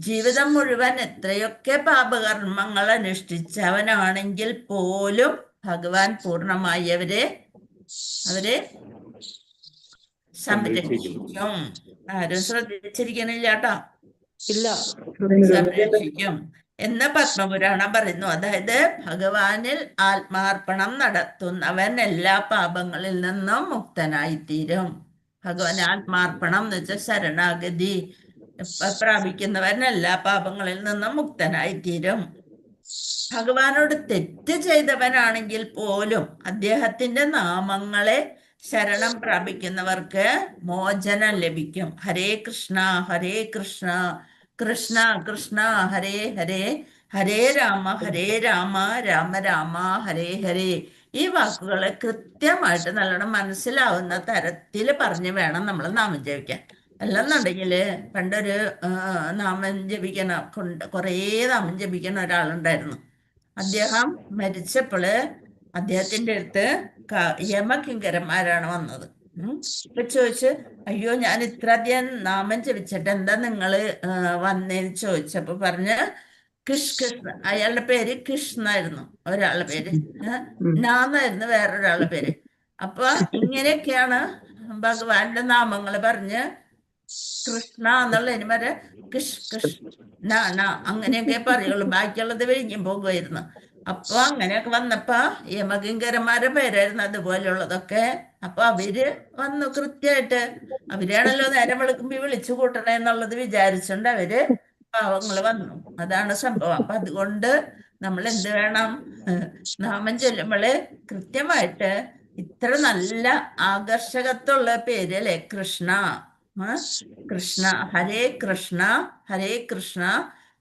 ജീവിതം മുഴുവൻ എത്രയൊക്കെ പാപകർമ്മങ്ങൾ അനുഷ്ഠിച്ചവനാണെങ്കിൽ പോലും ഭഗവാൻ പൂർണ്ണമായി അവരെ സംരക്ഷിക്കും. ആരും ശ്രദ്ധിച്ചിരിക്കണില്ല കേട്ടോ. ഇല്ല. സംരക്ഷിക്കും എന്ന് പത്മപുരാണം പറയുന്നു. അതായത് ഭഗവാനിൽ ആത്മാർപ്പണം നടത്തുന്നവൻ എല്ലാ പാപങ്ങളിൽ നിന്നും മുക്തനായിത്തീരും. ഭഗവാൻ ആത്മാർപ്പണം എന്ന് വെച്ചാൽ ശരണാഗതി പ്രാപിക്കുന്നവൻ എല്ലാ പാപങ്ങളിൽ നിന്നും മുക്തനായിത്തീരും. ഭഗവാനോട് തെറ്റ് ചെയ്തവനാണെങ്കിൽ പോലും അദ്ദേഹത്തിന്റെ നാമങ്ങളെ ശരണം പ്രാപിക്കുന്നവർക്ക് മോചനം ലഭിക്കും. ഹരേ കൃഷ്ണ ഹരേ കൃഷ്ണ കൃഷ്ണ കൃഷ്ണ ഹരേ ഹരേ ഹരേ രാമ രാമ രാമ ഹരേ ഹരേ. ഈ വാക്കുകളെ കൃത്യമായിട്ട് നല്ലോണം മനസ്സിലാവുന്ന തരത്തിൽ പറഞ്ഞു വേണം നമ്മൾ നാമം ജപിക്കാൻ. അല്ലെന്നുണ്ടെങ്കിൽ പണ്ടൊരു നാമം ജപിക്കണ കുറേ നാമം ജപിക്കുന്ന ഒരാളുണ്ടായിരുന്നു. അദ്ദേഹം മരിച്ചപ്പോൾ അദ്ദേഹത്തിന്റെ അടുത്ത് യമകിങ്കരന്മാരാണ് വന്നത്. ഇപ്പൊ ചോദിച്ച്, അയ്യോ ഞാൻ ഇത്ര അധികം നാമം ജപിച്ചിട്ട് എന്താ നിങ്ങള് വന്നേന്ന് ചോദിച്ചപ്പോ പറഞ്ഞ് കൃഷ്ണ. അയാളുടെ പേര് കൃഷ്ണായിരുന്നു ഒരാളുടെ പേര്, നാന്നായിരുന്നു വേറൊരാളുടെ പേര്. അപ്പൊ ഇങ്ങനെയൊക്കെയാണ് ഭഗവാന്റെ നാമങ്ങൾ പറഞ്ഞ് കൃഷ്ണ എന്നുള്ളതിന് വരെ കൃഷ്ണ അങ്ങനെയൊക്കെ പറയുള്ളൂ. ബാക്കിയുള്ളത് വിഴിഞ്ഞും പോകുമായിരുന്നു. അപ്പൊ അങ്ങനെയൊക്കെ വന്നപ്പോ യമകിങ്കരന്മാരുടെ പേരായിരുന്നു അതുപോലെയുള്ളതൊക്കെ. അപ്പൊ അവര് വന്നു കൃത്യമായിട്ട്. അവരാണല്ലോ നേരം വെളുക്കുമ്പോ വിളിച്ചു കൂട്ടണേ എന്നുള്ളത് വിചാരിച്ചുകൊണ്ട് അവര് പാവങ്ങൾ വന്നു. അതാണ് സംഭവം. അപ്പൊ അതുകൊണ്ട് നമ്മൾ എന്ത് വേണം, നാമം ചൊല്ലുമ്പോള് കൃത്യമായിട്ട് ഇത്ര നല്ല ആകർഷകത്വമുള്ള പേര് അല്ലെ കൃഷ്ണ. കൃഷ്ണ ഹരേ കൃഷ്ണ ഹരേ കൃഷ്ണ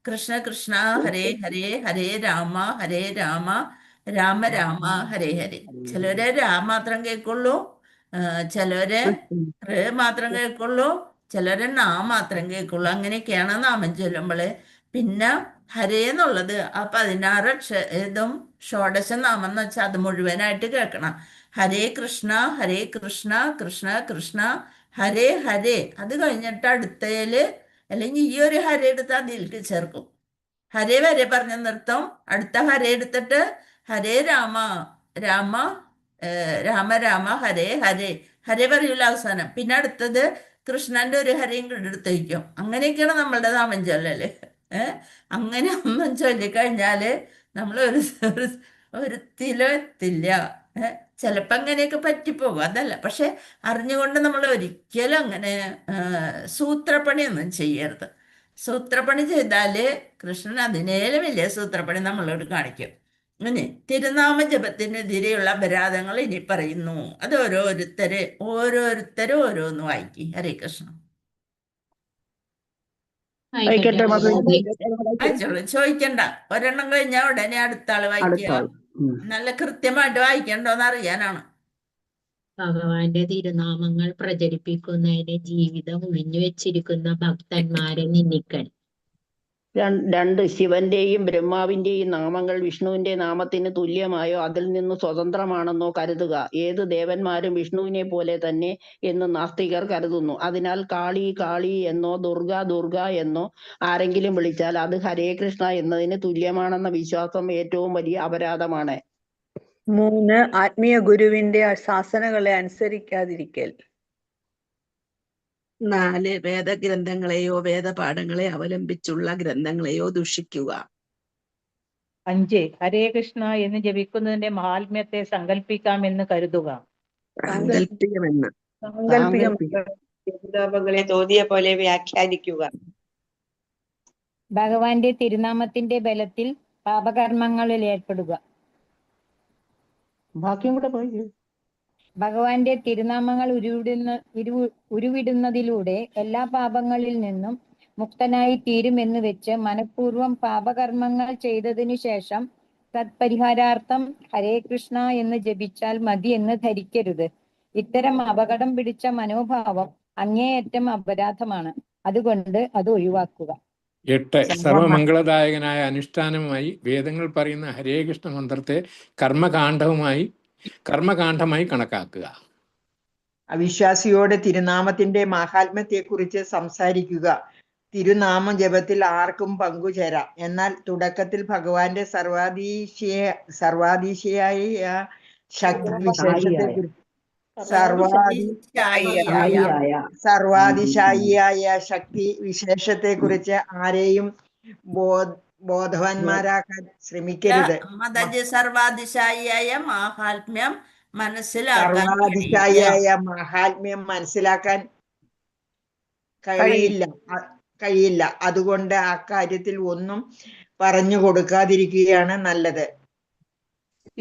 കൃഷ്ണ കൃഷ്ണ ഹരേ ഹരേ ഹരേ രാമ രാമ രാമ ഹരേ ഹരേ. ചിലര് രാം മാത്രം കേൾക്കുള്ളൂ, ചിലര് മാത്രം കേൾക്കുള്ളൂ, ചിലര് മാത്രം കേൾക്കുള്ളൂ. അങ്ങനെയൊക്കെയാണ് നാമം ചൊല്ലുമ്പോള്. പിന്നെ ഹരേ എന്നുള്ളത് ആ 16 ഇതും ഷോഡശ നാമം എന്ന് വെച്ചാൽ അത് മുഴുവനായിട്ട് കേൾക്കണം. ഹരേ കൃഷ്ണ കൃഷ്ണ കൃഷ്ണ ഹരേ ഹരേ. അത് കഴിഞ്ഞിട്ട് അടുത്തയില് അല്ലെങ്കിൽ ഈ ഒരു ഹരേ എടുത്ത് അതിലേക്ക് ചേർക്കും. ഹരേ വരെ പറഞ്ഞ് നിർത്തും. അടുത്ത ഹരേ എടുത്തിട്ട് ഹരേ രാമ രാമ രാമ ഹരേ ഹരേ ഹരേ പറയൂല അവസാനം. പിന്നെ അടുത്തത് കൃഷ്ണന്റെ ഒരു ഹരയും എടുത്ത് വയ്ക്കും. അങ്ങനെയൊക്കെയാണ് നമ്മളുടെ നാമം ചൊല്ലല്. അങ്ങനെ ഒന്നും ചൊല്ലിക്കഴിഞ്ഞാല് നമ്മൾ ഒരു എത്തില്ല. ചിലപ്പോൾ അങ്ങനെയൊക്കെ പറ്റിപ്പോകും, അതല്ല. പക്ഷെ അറിഞ്ഞുകൊണ്ട് നമ്മൾ ഒരിക്കലും അങ്ങനെ സൂത്രപ്പണിയൊന്നും ചെയ്യരുത്. സൂത്രപ്പണി ചെയ്താല് കൃഷ്ണൻ അതിനേലും വലിയ സൂത്രപ്പണി നമ്മളോട് കാണിക്കും. അങ്ങനെ തിരുനാമ ജപത്തിനെതിരെയുള്ള അപരാധങ്ങൾ ഇനി പറയുന്നു. അത് ഓരോരുത്തരും ഓരോന്ന് വായിക്കും. ഹരേ കൃഷ്ണ. വായിച്ചോളൂ, ചോദിക്കണ്ട. ഒരെണ്ണം കഴിഞ്ഞാൽ ഉടനെ അടുത്ത ആള് വായിക്കുക. നല്ല കൃത്യമായിട്ട് വായിക്കണ്ടോന്ന് അറിയാനാണ്. ഭഗവാന്റെ തിരുനാമങ്ങൾ പ്രചരിപ്പിക്കുന്നതിന് ജീവിതം ഒഴിഞ്ഞു വെച്ചിരിക്കുന്ന ഭക്തന്മാരെ നിന്ദിക്കൽ. രണ്ട്, ശിവന്റെയും ബ്രഹ്മാവിന്റെയും നാമങ്ങൾ വിഷ്ണുവിന്റെ നാമത്തിന് തുല്യമായോ അതിൽ നിന്ന് സ്വതന്ത്രമാണെന്നോ കരുതുക. ഏത് ദേവന്മാരും വിഷ്ണുവിനെ പോലെ തന്നെ എന്ന് നാസ്തികർ കരുതുന്നു. അതിനാൽ കാളി കാളി എന്നോ ദുർഗ ദുർഗ എന്നോ ആരെങ്കിലും വിളിച്ചാൽ അത് ഹരേ കൃഷ്ണ എന്നതിന് തുല്യമാണെന്ന വിശ്വാസം ഏറ്റവും വലിയ അപരാധമാണ്. 3. ആത്മീയ ഗുരുവിന്റെ ശാസനകളെ അനുസരിക്കാതിരിക്കൽ. 4. വേദഗ്രന്ഥങ്ങളെയോ വേദപാഠങ്ങളെ അവലംബിച്ചുള്ള ഗ്രന്ഥങ്ങളെയോ ദുഷിക്കുക. 5. ഹരേ കൃഷ്ണ എന്ന് ജപിക്കുന്നതിന്റെ മഹാത്മ്യത്തെ സങ്കല്പിക്കാമെന്ന് കരുതുക. സാങ്കല്പികമെന്ന്. നാമങ്ങളെ തോന്നിയ പോലെ വ്യാഖ്യാനിക്കുക. ഭഗവാന്റെ തിരുനാമത്തിന്റെ ബലത്തിൽ പാപകർമ്മങ്ങളിൽ ഏർപ്പെടുക. ബാക്കിയും കൂടെ പോയി. ഭഗവാന്റെ തിരുനാമങ്ങൾ ഉരുവിടുന്നതിലൂടെ എല്ലാ പാപങ്ങളിൽ നിന്നും മുക്തനായി തീരുമെന്ന് വെച്ച് മനഃപൂർവ്വം പാപകർമ്മങ്ങൾ ചെയ്തതിനു ശേഷം തത്പരിഹാരാർത്ഥം ഹരേ കൃഷ്ണ എന്ന് ജപിച്ചാൽ മതി എന്ന് ധരിക്കരുത്. ഇത്തരം അപകടം പിടിച്ച മനോഭാവം അങ്ങേയറ്റം അപരാധമാണ്. അതുകൊണ്ട് അത് ഒഴിവാക്കുക. 8. സർവമംഗളദായകനായ അനുഷ്ഠാനമായി വേദങ്ങൾ പറയുന്ന ഹരേ കൃഷ്ണ മന്ത്രത്തെ കർമ്മകാന്ഡമായി കണക്കാക്കുക. അവിശ്വാസിയോട് തിരുനാമത്തിന്റെ മാഹാത്മ്യത്തെക്കുറിച്ച് സംസാരിക്കുക. തിരുനാമ ജപത്തിൽ ആർക്കും പങ്കുചേരാം. എന്നാൽ തുടക്കത്തിൽ ഭഗവാന്റെ സർവാധീശയായ ശക്തിവിശേഷത്തെക്കുറിച്ച് സർവാധിശായിയായ ശക്തി വിശേഷത്തെക്കുറിച്ച് ആരെയും ബോധവാന്മാരാക്കാൻ ശ്രമിക്കരുത്. സർവാധിശായിയായ മാഹാത്മ്യം മനസ്സിലാക്കാൻ കഴിയില്ല. അതുകൊണ്ട് അക്കാര്യത്തിൽ ഒന്നും പറഞ്ഞു കൊടുക്കാതിരിക്കുകയാണ് നല്ലത്.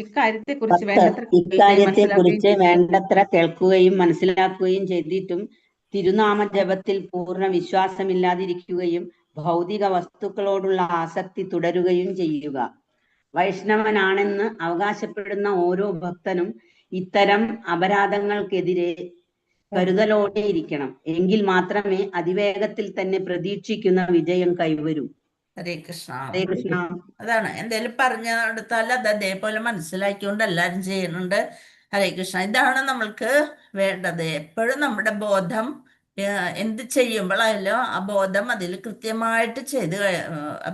ഇക്കാര്യത്തെക്കുറിച്ച് വേണ്ടത്ര കേൾക്കുകയും മനസ്സിലാക്കുകയും ചെയ്തിട്ടും തിരുനാമ ജപത്തിൽ പൂർണ്ണ വിശ്വാസമില്ലാതിരിക്കുകയും ഭൗതിക വസ്തുക്കളോടുള്ള ആസക്തി തുടരുകയും ചെയ്യുക. വൈഷ്ണവനാണെന്ന് അവകാശപ്പെടുന്ന ഓരോ ഭക്തനും ഇത്തരം അപരാധങ്ങൾക്കെതിരെ കരുതലോടെ ഇരിക്കണം. എങ്കിൽ മാത്രമേ അതിവേഗത്തിൽ തന്നെ പ്രതീക്ഷിക്കുന്ന വിജയം കൈവരൂ. ഹരേ കൃഷ്ണ. ഹരേ കൃഷ്ണ. അതാണ് എന്തെങ്കിലും പറഞ്ഞെടുത്താൽ അത് അതേപോലെ മനസ്സിലാക്കിക്കൊണ്ട് എല്ലാവരും ചെയ്യുന്നുണ്ട്. ഹരേ കൃഷ്ണ. ഇതാണ് നമ്മൾക്ക് വേണ്ടത്. എപ്പോഴും നമ്മുടെ ബോധം എന്ത് ചെയ്യുമ്പോഴായാലും ആ ബോധം അതിൽ കൃത്യമായിട്ട്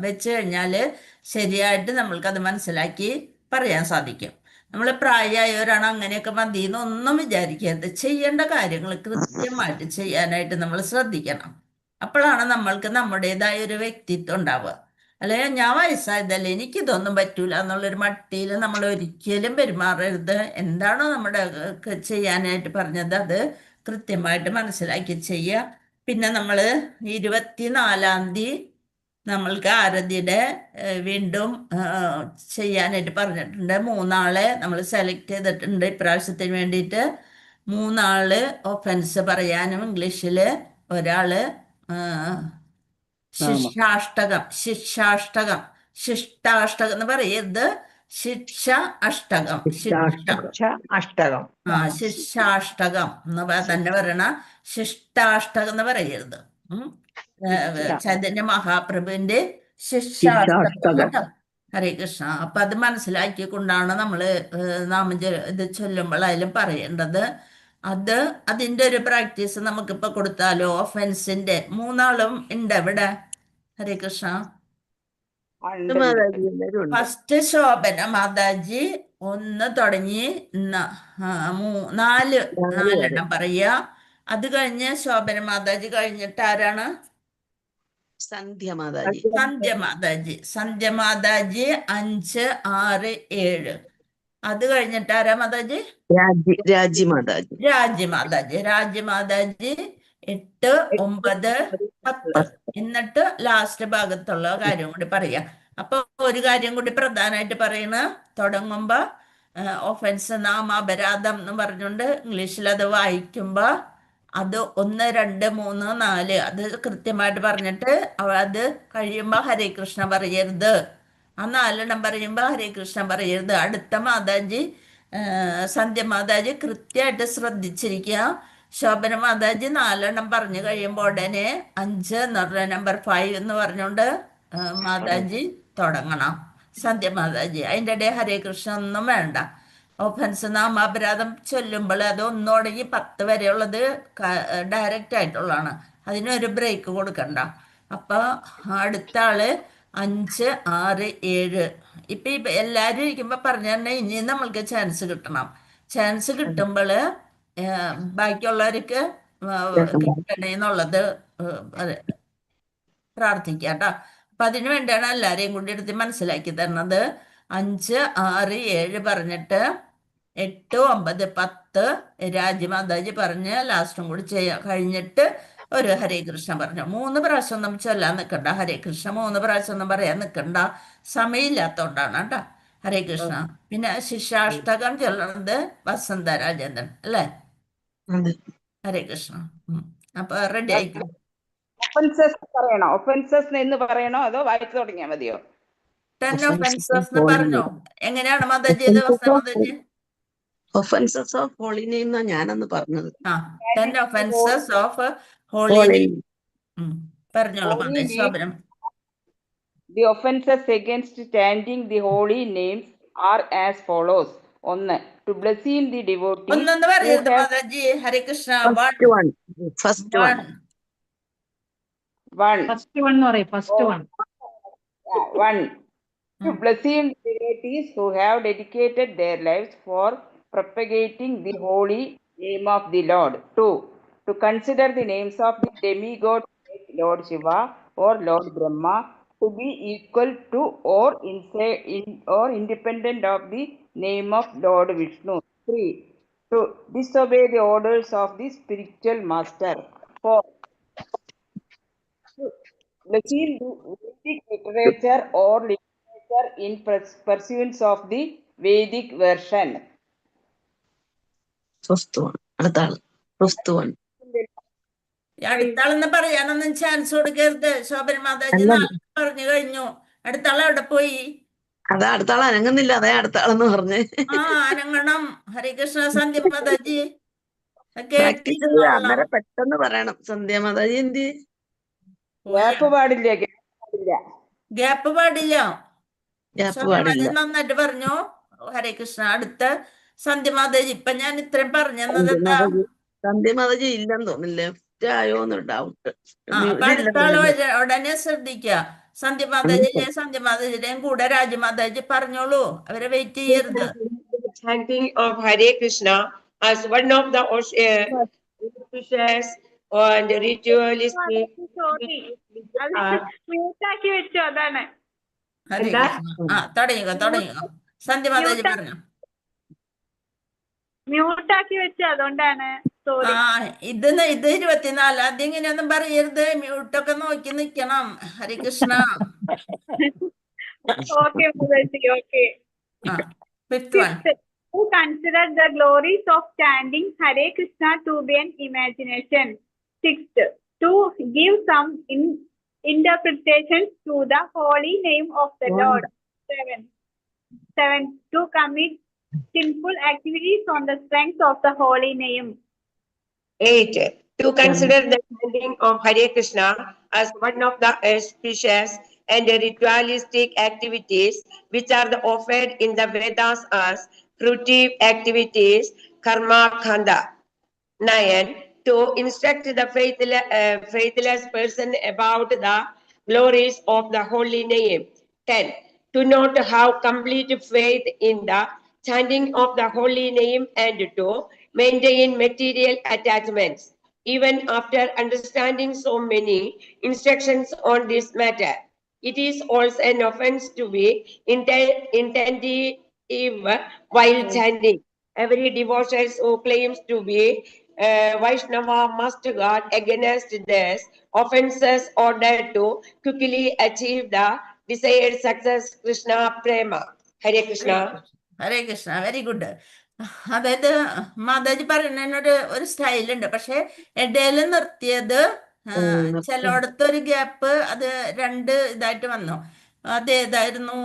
വെച്ച് കഴിഞ്ഞാൽ ശരിയായിട്ട് നമ്മൾക്കത് മനസ്സിലാക്കി പറയാൻ സാധിക്കും. നമ്മൾ പ്രായമായവരാണ് അങ്ങനെയൊക്കെ മതി എന്നൊന്നും വിചാരിക്കരുത്. ചെയ്യേണ്ട കാര്യങ്ങൾ കൃത്യമായിട്ട് ചെയ്യാനായിട്ട് നമ്മൾ ശ്രദ്ധിക്കണം. അപ്പോഴാണ് നമ്മൾക്ക് നമ്മുടേതായ ഒരു വ്യക്തിത്വം ഉണ്ടാവുക. അല്ലെങ്കിൽ ഞാൻ വയസ്സായതല്ലേ എനിക്കിതൊന്നും പറ്റൂല എന്നുള്ളൊരു മട്ടിയിൽ നമ്മൾ ഒരിക്കലും പെരുമാറരുത്. എന്താണോ നമ്മുടെ ചെയ്യാനായിട്ട് പറഞ്ഞത് അത് കൃത്യമായിട്ട് മനസ്സിലാക്കി ചെയ്യുക. പിന്നെ നമ്മൾ 24-ാം തീയതി നമ്മൾക്ക് ആരതിയുടെ വീണ്ടും ചെയ്യാനായിട്ട് പറഞ്ഞിട്ടുണ്ട്. 3 ആളെ നമ്മൾ സെലക്ട് ചെയ്തിട്ടുണ്ട് ഇപ്രാവശ്യത്തിന് വേണ്ടിയിട്ട്. 3 ആള് ഒഫൻസ് പറയാനും ഇംഗ്ലീഷിൽ, ഒരാള് ശിക്ഷാഷ്ടകം എന്ന് പറയരുത്, ശിക്ഷ അഷ്ടകം. അഷ്ടകം ശിക്ഷാഷ്ടകം എന്ന് തന്നെ പറയണ, ശിഷ്ടാഷ്ടകം എന്ന് പറയരുത്. ചൈതന്യ മഹാപ്രഭുവിന്റെ ശിക്ഷാഷ്ടകം. ഹരേ കൃഷ്ണ. അപ്പൊ അത് മനസ്സിലാക്കിക്കൊണ്ടാണ് നമ്മള് ഇത് ചൊല്ലുമ്പോഴായാലും പറയേണ്ടത്. അതിന്റെ ഒരു പ്രാക്ടീസ് നമുക്കിപ്പോ കൊടുത്താലോ? ഒഫൻസിന്റെ 3 ആളും ഉണ്ട് ഇവിടെ. ഹരേ കൃഷ്ണ. ഫസ്റ്റ് ശോഭന മാതാജി 1 തുടങ്ങി 4 പറയാ. അത് കഴിഞ്ഞ് ശോഭന മാതാജി കഴിഞ്ഞിട്ട് ആരാണ്? സന്ധ്യ മാതാജി 5, 6, 7. അത് കഴിഞ്ഞിട്ട് ആരാ മാതാജി? രാജി മാതാജി 8, 9, 10. എന്നിട്ട് ലാസ്റ്റ് ഭാഗത്തുള്ള കാര്യം കൂടി പറയാം. അപ്പൊ ഒരു കാര്യം കൂടി പ്രധാനമായിട്ട് പറയണ, തുടങ്ങുമ്പോ ഒഫൻസ് നാമാപരാധം എന്ന് പറഞ്ഞുകൊണ്ട് ഇംഗ്ലീഷിൽ അത് വായിക്കുമ്പോ അത് 1, 2, 3, 4 അത് കൃത്യമായിട്ട് പറഞ്ഞിട്ട് അത് കഴിയുമ്പോ ഹരേ കൃഷ്ണ പറയരുത്. ആ 4 പറയുമ്പോ ഹരേ കൃഷ്ണ പറയരുത്. അടുത്ത മാതാജി സന്ധ്യ മാതാജി കൃത്യമായിട്ട് ശ്രദ്ധിച്ചിരിക്കുക. ശോഭന മാതാജി 4 പറഞ്ഞു കഴിയുമ്പോൾ ഉടനെ 5 എന്ന് പറഞ്ഞ നമ്പർ 5 എന്ന് പറഞ്ഞുകൊണ്ട് മാതാജി തുടങ്ങണം. സന്ധ്യ മാതാജി അതിൻ്റെ ഇടയിൽ ഹരേ കൃഷ്ണ ഒന്നും വേണ്ട. ഒഫൻസ് നാമാപരാധം ചൊല്ലുമ്പോൾ അത് 1 തുടങ്ങി 10 വരെയുള്ളത് ഡയറക്റ്റ് ആയിട്ടുള്ളതാണ്. അതിനൊരു ബ്രേക്ക് കൊടുക്കണ്ട. അപ്പൊ അടുത്ത ആള് 5, 6, 7. ഇപ്പൊ എല്ലാരും ഇരിക്കുമ്പോ പറഞ്ഞു തന്നെ ഇനി നമ്മൾക്ക് ചാൻസ് കിട്ടണം. ചാൻസ് കിട്ടുമ്പോൾ ബാക്കിയുള്ളവർക്ക് കിട്ടണേന്നുള്ളത് പ്രാർത്ഥിക്കാം കേട്ടോ. അപ്പൊ അതിനു വേണ്ടിയാണ് എല്ലാരെയും കൂടി എടുത്ത് മനസ്സിലാക്കി തരണത്. 5, 6, 7 പറഞ്ഞിട്ട് 8, 9, 10 രാജ്യമാതാജി പറഞ്ഞ് ലാസ്റ്റും കൂടി കഴിഞ്ഞിട്ട് ഒരു ഹരേ കൃഷ്ണ പറഞ്ഞു. 3 പ്രാവശ്യം ഒന്നും ചൊല്ലാൻ നിൽക്കണ്ട. ഹരേ കൃഷ്ണ 3 പ്രാവശ്യം ഒന്നും പറയാൻ നിൽക്കണ്ട, സമയമില്ലാത്തോണ്ടാണ് കേട്ടോ. ഹരേ കൃഷ്ണ. പിന്നെ ശിഷ്യാഷ്ടകം ചൊല്ലണത് വസന്ത രാജേന്ദ്രൻ അല്ലേ? ഹരേ കൃഷ്ണ. അപ്പൊ റെഡി ആയിക്കോ. ഒഫൻസസ് പറയണോ? ഒഫൻസസ് എന്ന് പറയണോ അതോ വായിച്ചു തുടങ്ങിയാ മതിയോ? 10 ഒഫൻസസ് എന്ന് പറഞ്ഞോ? എങ്ങനെയാണ് മാതാജി ഇത് Mataji? Offenses of holy name എന്നാ ഞാനന്ന് പറഞ്ഞത്. 10 ഒഫൻസസ് ഓഫ് ഹോളി നെയിം പറഞ്ഞോളൂ Mataji. ശോഭനം. The offenses against chanting the holy names are as follows. 1. To blaspheme the devotee. ഒന്നൊന്ന് പറയരുത് മാതാജി. Hare Krishna. First one. First one എന്ന് പറയും. First one. 1. To blaspheme the devotees who have dedicated their lives for propagating the holy name of the Lord. 2. To consider the names of the demigod like Lord Shiva or Lord Brahma to be equal to or independent of the name of Lord Vishnu. 3. To disobey the orders of the spiritual master. 4. To blaspheme the Vedic literature or literature in pursuance of the Vedic version. Fifth one. Fifth one. അടുത്താളെന്ന് പറയാനൊന്നും ചാൻസ് കൊടുക്കരുത്. ശോഭന മാതാജി പറഞ്ഞു കഴിഞ്ഞു. അടുത്താൾ എവിടെ പോയി? അതാ അടുത്താൾ അനങ്ങുന്നില്ല. അതേ അടുത്താളെന്ന് പറഞ്ഞേ. അനങ്ങണം. ഹരേ കൃഷ്ണ. സന്ധ്യ മാതാജി അന്നേരം പെട്ടെന്ന് പറയണം. സന്ധ്യ മാതാജി എന്ത് ഗ്യാപ്പ് പാടില്ല. ഗ്യാപ്പ് പാടില്ല. നന്നായിട്ട് പറഞ്ഞു. ഹരേ കൃഷ്ണ. അടുത്ത സന്ധ്യ മാതാജി. ഇപ്പൊ ഞാൻ ഇത്രയും പറഞ്ഞത് എന്താ? സന്ധ്യ മാതാജി ഇല്ലെന്ന് തോന്നില്ല. ആയോന്ന് ഡൗട്ട്. ഉടനെ ശ്രദ്ധിക്കുക. സന്ധ്യ മാതാജിയുടെയും സന്ധ്യ മാതാജിയുടെയും കൂടെ രാജമാതാജി പറഞ്ഞോളൂ. അവരെ വെയിറ്റ് ചെയ്യരുത്. Chanting of Hare Krishna as one of the auspicious and ritualistic. ഹരേ കൃഷ്ണ. തുടങ്ങിക്കോ. സന്ധ്യ മാതാജി പറഞ്ഞു. മ്യൂട്ടാക്കി വെച്ചു, അതുകൊണ്ടാണ്. ഇത് 24. ആദ്യം ഇങ്ങനെയൊന്നും പറയരുത്. മ്യൂട്ടൊക്കെ നോക്കി നിക്കണം. ഹരേ Krishna. Fifth one. To consider the glories of chanting Hare Krishna to be an imagination. 6th, to give some interpretations to the holy name of the Lord. 7th, to commit sinful activities on the strength of the holy name. 8. To consider the chanting of Hare Krishna as one of the auspicious and ritualistic activities which are offered in the Vedas as fruitive activities, karma khanda. 9. To instruct the faithless person about the glories of the holy name. 10. To not have complete faith in the chanting of the holy name and to maintain material attachments, even after understanding so many instructions on this matter. It is also an offense to be inattentive while chanting. Every devotee who claims to be Vaishnava must guard against these offenses in order to quickly achieve the desired success. Krishna Prema. Hare Krishna. Hare Krishna. Very good. അതായത് മാതാജി പറയുന്നതിനൊരു സ്റ്റൈലുണ്ട്. പക്ഷെ ഇടയിൽ നിർത്തിയത് ചിലയിടത്തൊരു ഗ്യാപ്പ്, അത് 2 ഇതായിട്ട് വന്നു. അതേതായിരുന്നു?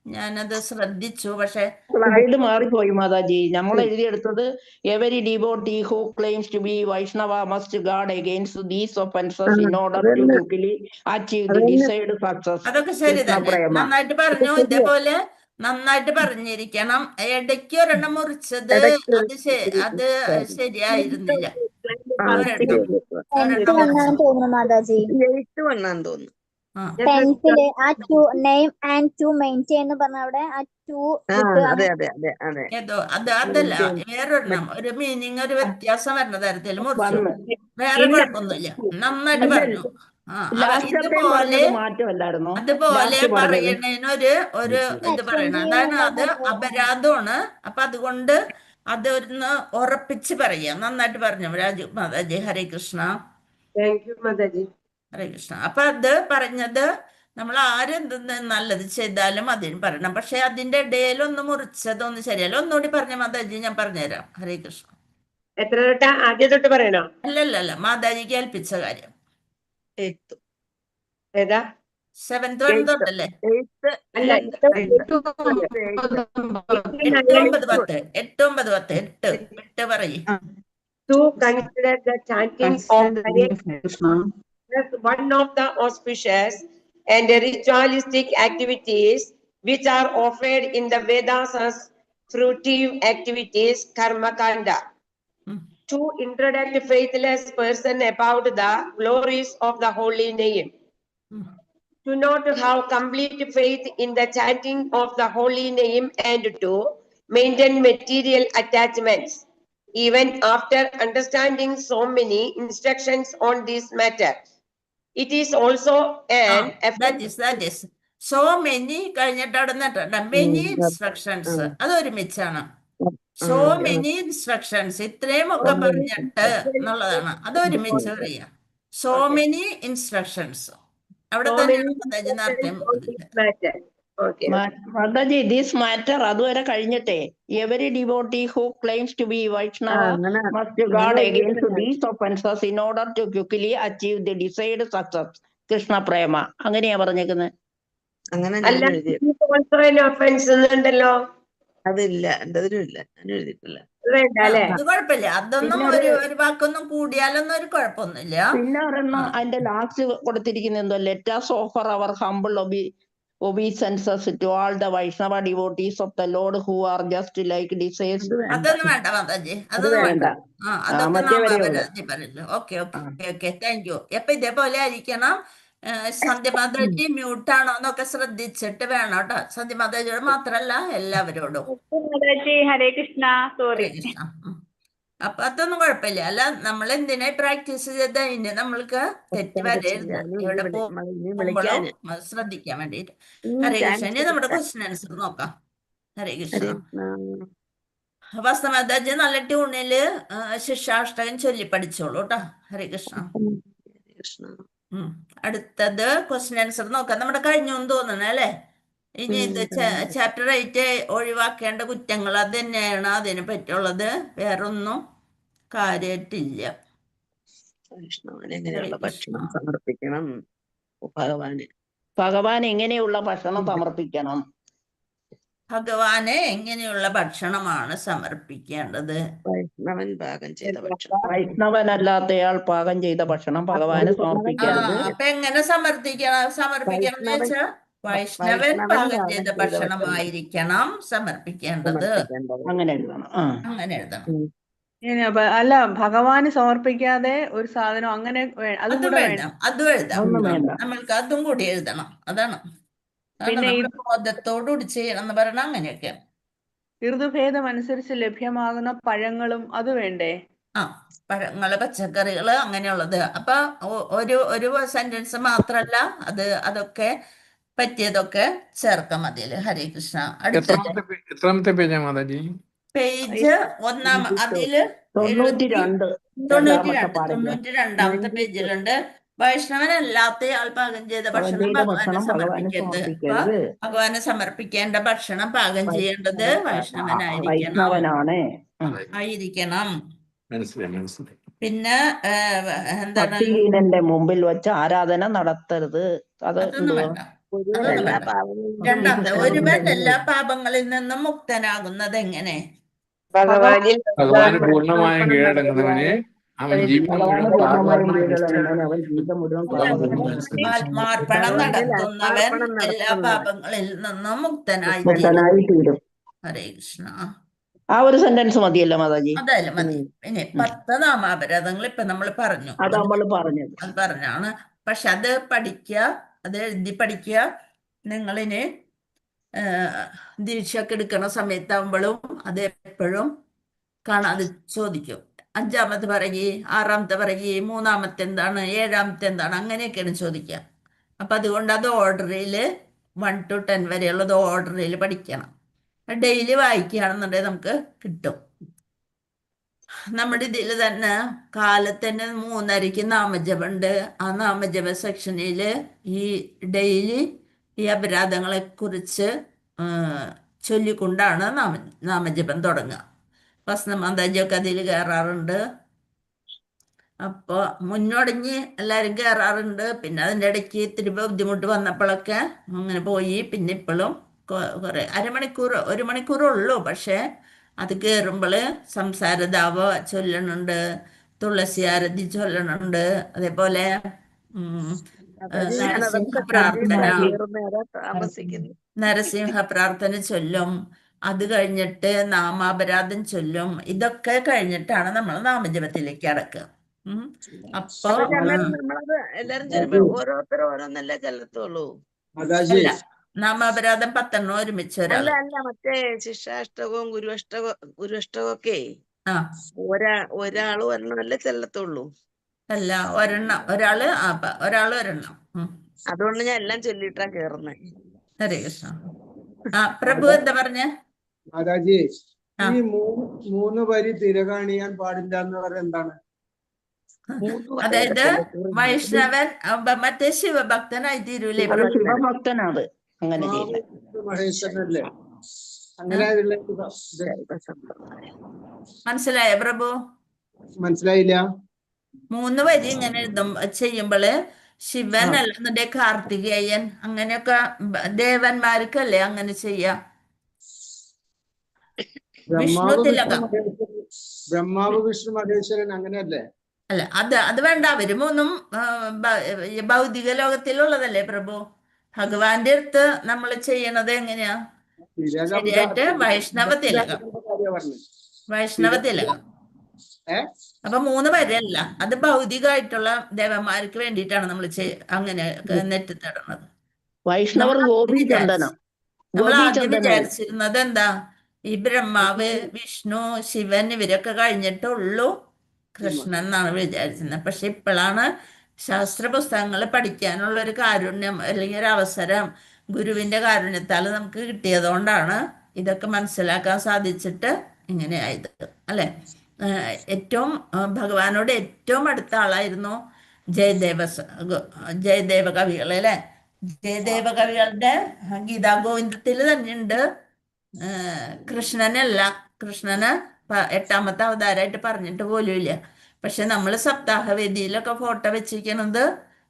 ഞാനത് ശ്രദ്ധിച്ചു, പക്ഷെ സ്ലൈഡ് മാറിപ്പോയി മാതാജി. നമ്മൾ എഴുതിയെടുത്തത് every devotee who claims to be Vaishnava must guard against these offences in order to quickly achieve the desired success. അതൊക്കെ ശരി തന്നെ, നന്നായിട്ട് പറഞ്ഞു. ഇതേപോലെ നന്നായിട്ട് പറഞ്ഞിരിക്കണം. ഇടയ്ക്ക് ഒരെണ്ണം മുറിച്ചത് അത് ശരിയായിരുന്നില്ല. തോന്നുന്നു മാതാജി. 8 തോന്നുന്നു. ടെൻത്തില് ആ to name and to maintain എന്ന് പറഞ്ഞ അവിടെ ആ ടു ഏതോ അതല്ല, വേറൊരെണ്ണം ഒരു മീനിങ് ഒരു വ്യത്യാസം വരുന്ന തരത്തിൽ മുറിച്ചു. വേറെ കുഴപ്പമൊന്നുമില്ല, നന്നായിട്ട് പറഞ്ഞു. അതുപോലെ പറയണേനൊരു ഇത് പറയണം. അതാണ് അത് അപരാധമാണ്. അപ്പൊ അതുകൊണ്ട് അതൊന്ന് ഉറപ്പിച്ച് പറയാം. നന്നായിട്ട് പറഞ്ഞു രാജു മാതാജി. ഹരേ കൃഷ്ണ. ഹരേ കൃഷ്ണ. അപ്പൊ അത് പറഞ്ഞത് നമ്മൾ ആരെന്തെന്ന് നല്ലത് ചെയ്താലും അതിന് പറയണം. പക്ഷെ അതിന്റെ ഇടയിലൊന്ന് മുറിച്ചതൊന്നും ശരിയല്ല. ഒന്നുകൂടി പറഞ്ഞ മാതാജി, ഞാൻ പറഞ്ഞുതരാം. ഹരേ കൃഷ്ണ. എത്ര തൊട്ടാ? ആദ്യം തൊട്ട് പറയണോ? അല്ലല്ല, മാതാജിക്ക് ഏൽപ്പിച്ച കാര്യം. ഏതാ? 7th 1 തൊട്ടല്ലേ? 8, 9, 10 8 പറയും. To consider the chanting of Hare Krishna as one of the auspicious and ritualistic activities which are offered in the Vedas as fruitive activities, karma kanda. To introduce faithless person about the glories of the holy name. To not have complete faith in the chanting of the holy name and to maintain material attachments even after understanding so many instructions on this matter. It is also an that is so many കഴിഞ്ഞിട്ട് അവിടെ നിന്നിട്ടുണ്ട്. മെനി ഇൻസ്ട്രക്ഷൻസ് അത് ഒരുമിച്ചാണ്. സോ മെനി ഇൻസ്ട്രക്ഷൻസ് ഇത്രയും ഒക്കെ പറഞ്ഞിട്ട് എന്നുള്ളതാണ്. അത് ഒരുമിച്ച് പറയാം. സോ മെനി ഇൻസ്ട്രക്ഷൻസ് അവിടെ തന്നെയാണ്. മാതാജി ദിസ് മാറ്റർ അതുവരെ കഴിഞ്ഞിട്ടേ every devotee who claims to be Vaishnava must guard against these offences in order to quickly achieve the desired success. Krishna Prema അങ്ങനെയാ പറഞ്ഞേക്കുന്നത്. ഉണ്ടല്ലോ. അതില്ല, എന്റെ അതിലും എഴുതിയിട്ടില്ല. അത് കുഴപ്പമില്ല. അതൊന്നും ഒരു വാക്കൊന്നും കൂടിയാലൊന്നും ഒരു കുഴപ്പമൊന്നുമില്ല. പിന്നെ ഒരെണ്ണം അതിന്റെ ലാസ്റ്റ് കൊടുത്തിരിക്കുന്ന എന്തോ ലെറ്റേഴ്സ് ഓഫർ അവർ humble obeisances to all the Vaishnava devotees of the Lord who are just like desires. അതൊന്നും വേണ്ട മാതാജി, അതൊന്നും വേണ്ട. അതൊക്കെ ഓക്കെ താങ്ക് യു. അപ്പൊ ഇതേപോലെ ആയിരിക്കണം. സന്ധ്യമാതാജി മ്യൂട്ടാണോ എന്നൊക്കെ ശ്രദ്ധിച്ചിട്ട് വേണം കേട്ടോ. സന്ധ്യമാതാജിയോട് മാത്രല്ല എല്ലാവരോടും. ഹരേ കൃഷ്ണ. സോറി. അപ്പൊ അതൊന്നും കുഴപ്പമില്ല. അല്ല, നമ്മൾ എന്തിനാ പ്രാക്ടീസ് ചെയ്ത അതിന് നമ്മൾക്ക് തെറ്റ് വരരുത്. എവിടെ പോകുമ്പോഴും ശ്രദ്ധിക്കാൻ വേണ്ടിട്ട്. ഹരേ കൃഷ്ണ. ഇനി നമ്മുടെ ക്വസ്റ്റ്യൻ ആൻസർ നോക്കാം. ഹരേ കൃഷ്ണ. വസ്തമാതാജി നല്ല ട്യൂണില് ശിക്ഷാഷ്ടകം ചൊല്ലി പഠിച്ചോളൂ കേട്ടോ. ഹരേ കൃഷ്ണ. അടുത്തത് ക്വസ്റ്റ്യൻ ആൻസർ നോക്കാം. നമ്മുടെ കഴിഞ്ഞോന്ന് തോന്നണേ അല്ലേ? ഇനി ഇത് ചാപ്റ്റർ 8 ഒഴിവാക്കേണ്ട കുറ്റങ്ങൾ അത് തന്നെയാണ് അതിനെ പറ്റിയുള്ളത്. വേറൊന്നും കാര്യമായിട്ടില്ല. ഭക്ഷണം സമർപ്പിക്കണം ഭഗവാൻ എങ്ങനെയുള്ള ഭക്ഷണം സമർപ്പിക്കണം? ഭഗവാന് എങ്ങനെയുള്ള ഭക്ഷണമാണ് സമർപ്പിക്കേണ്ടത്? വൈഷ്ണവൻ പാകം ചെയ്ത ഭക്ഷണം. വൈഷ്ണവനല്ലാത്തയാൾ പാകം ചെയ്ത ഭക്ഷണം ഭഗവാന് സമർപ്പിക്കരുത്. അപ്പൊ എങ്ങനെ സമർപ്പിക്കണം എന്ന് വെച്ചാൽ വൈഷ്ണവൻ പാകം ചെയ്ത ഭക്ഷണമായിരിക്കണം സമർപ്പിക്കേണ്ടത്. അങ്ങനെ എഴുതണം. അല്ല, ഭഗവാന് സമർപ്പിക്കാതെ ഒരു സാധനം അങ്ങനെ അതും എഴുതാം. നമ്മൾക്ക് അതും കൂടി എഴുതണം. അതാണ് പിന്നെ ബോധത്തോടുകൂടി ചെയ്യണം എന്ന് പറയണം. അങ്ങനെയൊക്കെ ഋതുഭേദം അനുസരിച്ച് ലഭ്യമാകുന്ന പഴങ്ങളും അത് വേണ്ടേ? പഴങ്ങള്, പച്ചക്കറികള്, അങ്ങനെയുള്ളത്. അപ്പൊ ഒരു സെന്റൻസ് മാത്രല്ല, അതൊക്കെ പറ്റിയതൊക്കെ ചേർക്കാം അതില്. ഹരേ കൃഷ്ണ. എത്രാമത്തെ പേജാ മാതാജി? പേജ് 1 അതില് 92ാമത്തെ പേജിലുണ്ട്. വൈഷ്ണവനല്ലാത്തയാൾ പാകം ചെയ്ത ഭക്ഷണം ഭഗവാന് സമർപ്പിക്കരുത്. ഭഗവാന് സമർപ്പിക്കേണ്ട ഭക്ഷണം പാകം ചെയ്യേണ്ടത് വൈഷ്ണവനായിരിക്കണം. പിന്നെ എന്താണ്? മുമ്പിൽ വെച്ച് ആരാധന നടത്തരുത്. അതൊന്നും വേണ്ട. ഒരുവൻ അതൊന്നും എല്ലാ വേണ്ട. പാപങ്ങളിൽ നിന്നും രണ്ടാമത്തെ ഒരുവൻ മുക്തനാകുന്നത് എല്ലാ പാപങ്ങളിൽ നിന്നും മുക്തനാകുന്നത് എങ്ങനെ? ഭഗവാനിൽ ഭഗവാന് പൂർണ്ണമായും കീഴടങ്ങുന്നവനെ അവൻ ജീവിതം മുഴുവൻ പൂർണ്ണമായും പാപകർമ്മ കീഴടങ്ങുന്നവൻ അവൻ ജീവിതം മുഴുവൻ അല്ല, ആത്മാർപ്പണം ഭഗവാനിൽ നടത്തുന്നവൻ ആത്മാർപ്പണം എല്ലാ നടത്തുന്നവൻ പാപങ്ങളിൽ നിന്നും മുക്തനായി തീരും. മുക്തനായി തീരും. ഹരേ കൃഷ്ണ. ആ ഒരു സെന്റൻസ് മതിയല്ലോ മാതാജി? അതായാലും മതി. ഇനി 10 നാമാപരാധങ്ങൾ ഇപ്പൊ നമ്മൾ പറഞ്ഞു, അത് നമ്മൾ പറഞ്ഞത്. അത് പറഞ്ഞാണ്. പക്ഷെ അത് പഠിക്കുക, അത് എഴുതി പഠിക്കുക. നിങ്ങളിനി ദീക്ഷയൊക്കെ എടുക്കണ സമയത്താകുമ്പോഴും അത് എപ്പോഴും കാണാതെ ചോദിക്കും. 5-ാമത്തെ പറയേ, 6-ാമത്തെ പറയേ, 3-ാമത്തെ എന്താണ്, 7-ാമത്തെ എന്താണ്, അങ്ങനെയൊക്കെയാണ് ചോദിക്കുക. അപ്പൊ അതുകൊണ്ട് അത് ഓർഡറിൽ 1 to 10 വരെയുള്ളത് ഓർഡറിൽ പഠിക്കണം. ഡെയിലി വായിക്കുകയാണെന്നുണ്ടെങ്കിൽ നമുക്ക് കിട്ടും. നമ്മുടെ ഇതിൽ തന്നെ കാലത്തന്നെ 3:30-ക്ക് നാമജപമുണ്ട്. ആ നാമജപ സെക്ഷനിൽ ഈ ഡെയിലി ഈ അപരാധങ്ങളെ കുറിച്ച് ചൊല്ലിക്കൊണ്ടാണ് നാമജപം തുടങ്ങുക. ഭസ്മമാതാജിയൊക്കെ അതിൽ കയറാറുണ്ട്. അപ്പോൾ മുന്നോടിഞ്ഞ് എല്ലാവരും കയറാറുണ്ട്. പിന്നെ അതിൻ്റെ ഇടയ്ക്ക് ഇത്തിരി ബുദ്ധിമുട്ട് വന്നപ്പോഴൊക്കെ അങ്ങനെ പോയി. പിന്നെ ഇപ്പോഴും കുറെ 1 മണിക്കൂറുള്ളൂ. പക്ഷെ അത് കയറുമ്പോൾ സംസാരദാവ ചൊല്ലണുണ്ട്, തുളസി ആരതി ചൊല്ലണുണ്ട്, അതേപോലെ നരസിംഹ പ്രാർത്ഥന ചൊല്ലും. അത് കഴിഞ്ഞിട്ട് നാമാപരാധം ചൊല്ലും. ഇതൊക്കെ കഴിഞ്ഞിട്ടാണ് നമ്മൾ നാമജപത്തിലേക്ക് അടക്കുക. അപ്പൊ നമ്മളത് എല്ലാരും ചെല്ലുമ്പോ ഓരോരുത്തരും ഓരോന്നല്ലേ ചെല്ലത്തുള്ളൂ. അല്ല, നാമാപരാധം 10 ഒരുമിച്ച് അല്ല മറ്റേ ശിക്ഷാഷ്ടകവും ഗുരുഷ്ടകവും ഒക്കെ ഒരാള് ഒരെണ്ണമല്ലേ ചെല്ലത്തുള്ളൂ. അല്ല, ഒരാള് ഒരെണ്ണം. അതുകൊണ്ട് ഞാൻ എല്ലാം ചൊല്ലിട്ടാ കേറുന്നേ. ഹരേ കൃഷ്ണ. പ്രഭു എന്താ പറഞ്ഞേ? മാതാജി, ഈ 3 വരി തിരകാണിയാൻ പാടില്ല എന്ന് പറയുന്നത് എന്താണ്? അതായത് വൈഷ്ണവൻ മറ്റേ ശിവഭക്തനായി തീരൂലേ? ശിവഭക്തനാണ് അങ്ങനെ മഹേശ്വരനല്ലേ? അങ്ങനെ മനസ്സിലായ പ്രഭു? മനസ്സിലായില്ല. 3 വരി ഇങ്ങനെ ചെയ്യുമ്പോള് ശിവൻ അല്ലെന്നുണ്ടെ കാർത്തികേയൻ, അങ്ങനെയൊക്കെ ദേവന്മാർക്കല്ലേ അങ്ങനെ ചെയ്യാം. വിഷ്ണു തിലകം, ബ്രഹ്മാവ് വിഷ്ണു മഹേശ്വരൻ അങ്ങനെയല്ലേ? അല്ല, അത് വേണ്ട. അവര് 3ഉം ഭൗതിക ലോകത്തിലുള്ളതല്ലേ പ്രഭു? ഭഗവാന്റെ അടുത്ത് നമ്മൾ ചെയ്യണത് എങ്ങനെയാ? ശരിയായിട്ട് വൈഷ്ണവ തിലകം. അപ്പൊ 3 വരെയല്ല, അത് ഭൗതികമായിട്ടുള്ള ദേവന്മാർക്ക് വേണ്ടിയിട്ടാണ് നമ്മൾ അങ്ങനെ നെറ്റ് തടണത്. വൈഷ്ണവർ നമ്മൾ ആദ്യം വിചാരിച്ചിരുന്നത് എന്താ, ഈ ബ്രഹ്മാവ് വിഷ്ണു ശിവൻ ഇവരൊക്കെ കഴിഞ്ഞിട്ടുള്ളൂ കൃഷ്ണൻ എന്നാണ് വിചാരിച്ചിരുന്നത്. പക്ഷെ ഇപ്പോഴാണ് ശാസ്ത്ര പുസ്തകങ്ങൾ പഠിക്കാനുള്ള ഒരു കാരുണ്യം അല്ലെങ്കിൽ ഒരു അവസരം ഗുരുവിന്റെ കാരുണ്യത്താൽ നമുക്ക് കിട്ടിയതുകൊണ്ടാണ് ഇതൊക്കെ മനസ്സിലാക്കാൻ സാധിച്ചിട്ട് ഇങ്ങനെയായത്, അല്ലെ? ഭഗവാനോട് ഏറ്റവും അടുത്ത ആളായിരുന്നു ജയദേവ കവികൾ, അല്ലെ? ജയദേവ കവികളുടെ ഗീതാ ഗോവിന്ദത്തിൽ തന്നെയുണ്ട് കൃഷ്ണന് 8-ാമത്തെ അവതാരമായിട്ട് പറഞ്ഞിട്ട് പോലും ഇല്ല. പക്ഷെ നമ്മൾ സപ്താഹവേദിയിലൊക്കെ ഫോട്ടോ വെച്ചിരിക്കുന്നത്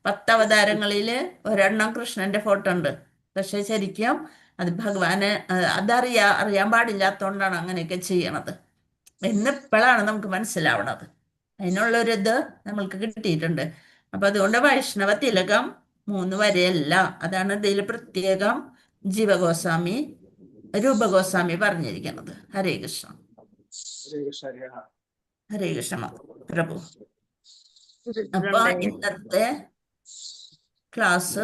10 അവതാരങ്ങളിൽ 1 കൃഷ്ണന്റെ ഫോട്ടോ ഉണ്ട്. പക്ഷെ ശരിക്കും അത് ഭഗവാന് അറിയാൻ പാടില്ലാത്തതുകൊണ്ടാണ് അങ്ങനെയൊക്കെ ചെയ്യണത് എന്നിപ്പോഴാണ് നമുക്ക് മനസ്സിലാവണത്. അതിനുള്ളൊരിത് നമ്മൾക്ക് കിട്ടിയിട്ടുണ്ട്. അപ്പൊ അതുകൊണ്ട് വൈഷ്ണവ തിലകം 3 വരെയല്ല. അതാണ് ഇതിൽ പ്രത്യേകം ജീവഗോസ്വാമി രൂപഗോസ്വാമി പറഞ്ഞിരിക്കുന്നത്. ഹരേ കൃഷ്ണ. ഹരേ കൃഷ്ണ പ്രഭു. അപ്പൊ ഇന്നത്തെ ക്ലാസ്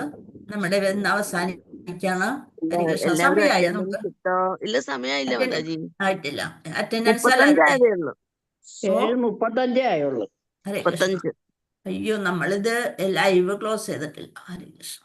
നമ്മുടെ അവസാനിക്കാണ്. ഹരേ കൃഷ്ണ. സമയമായ നമുക്ക് ആയിട്ടില്ല. അറ്റൻഡൻസ് 7:35 ആയുള്ളൂ. ഹരേ കൃഷ്ണ. അയ്യോ, നമ്മളിത് ലൈവ് ക്ലോസ് ചെയ്തിട്ടില്ല. ഹരേ കൃഷ്ണ.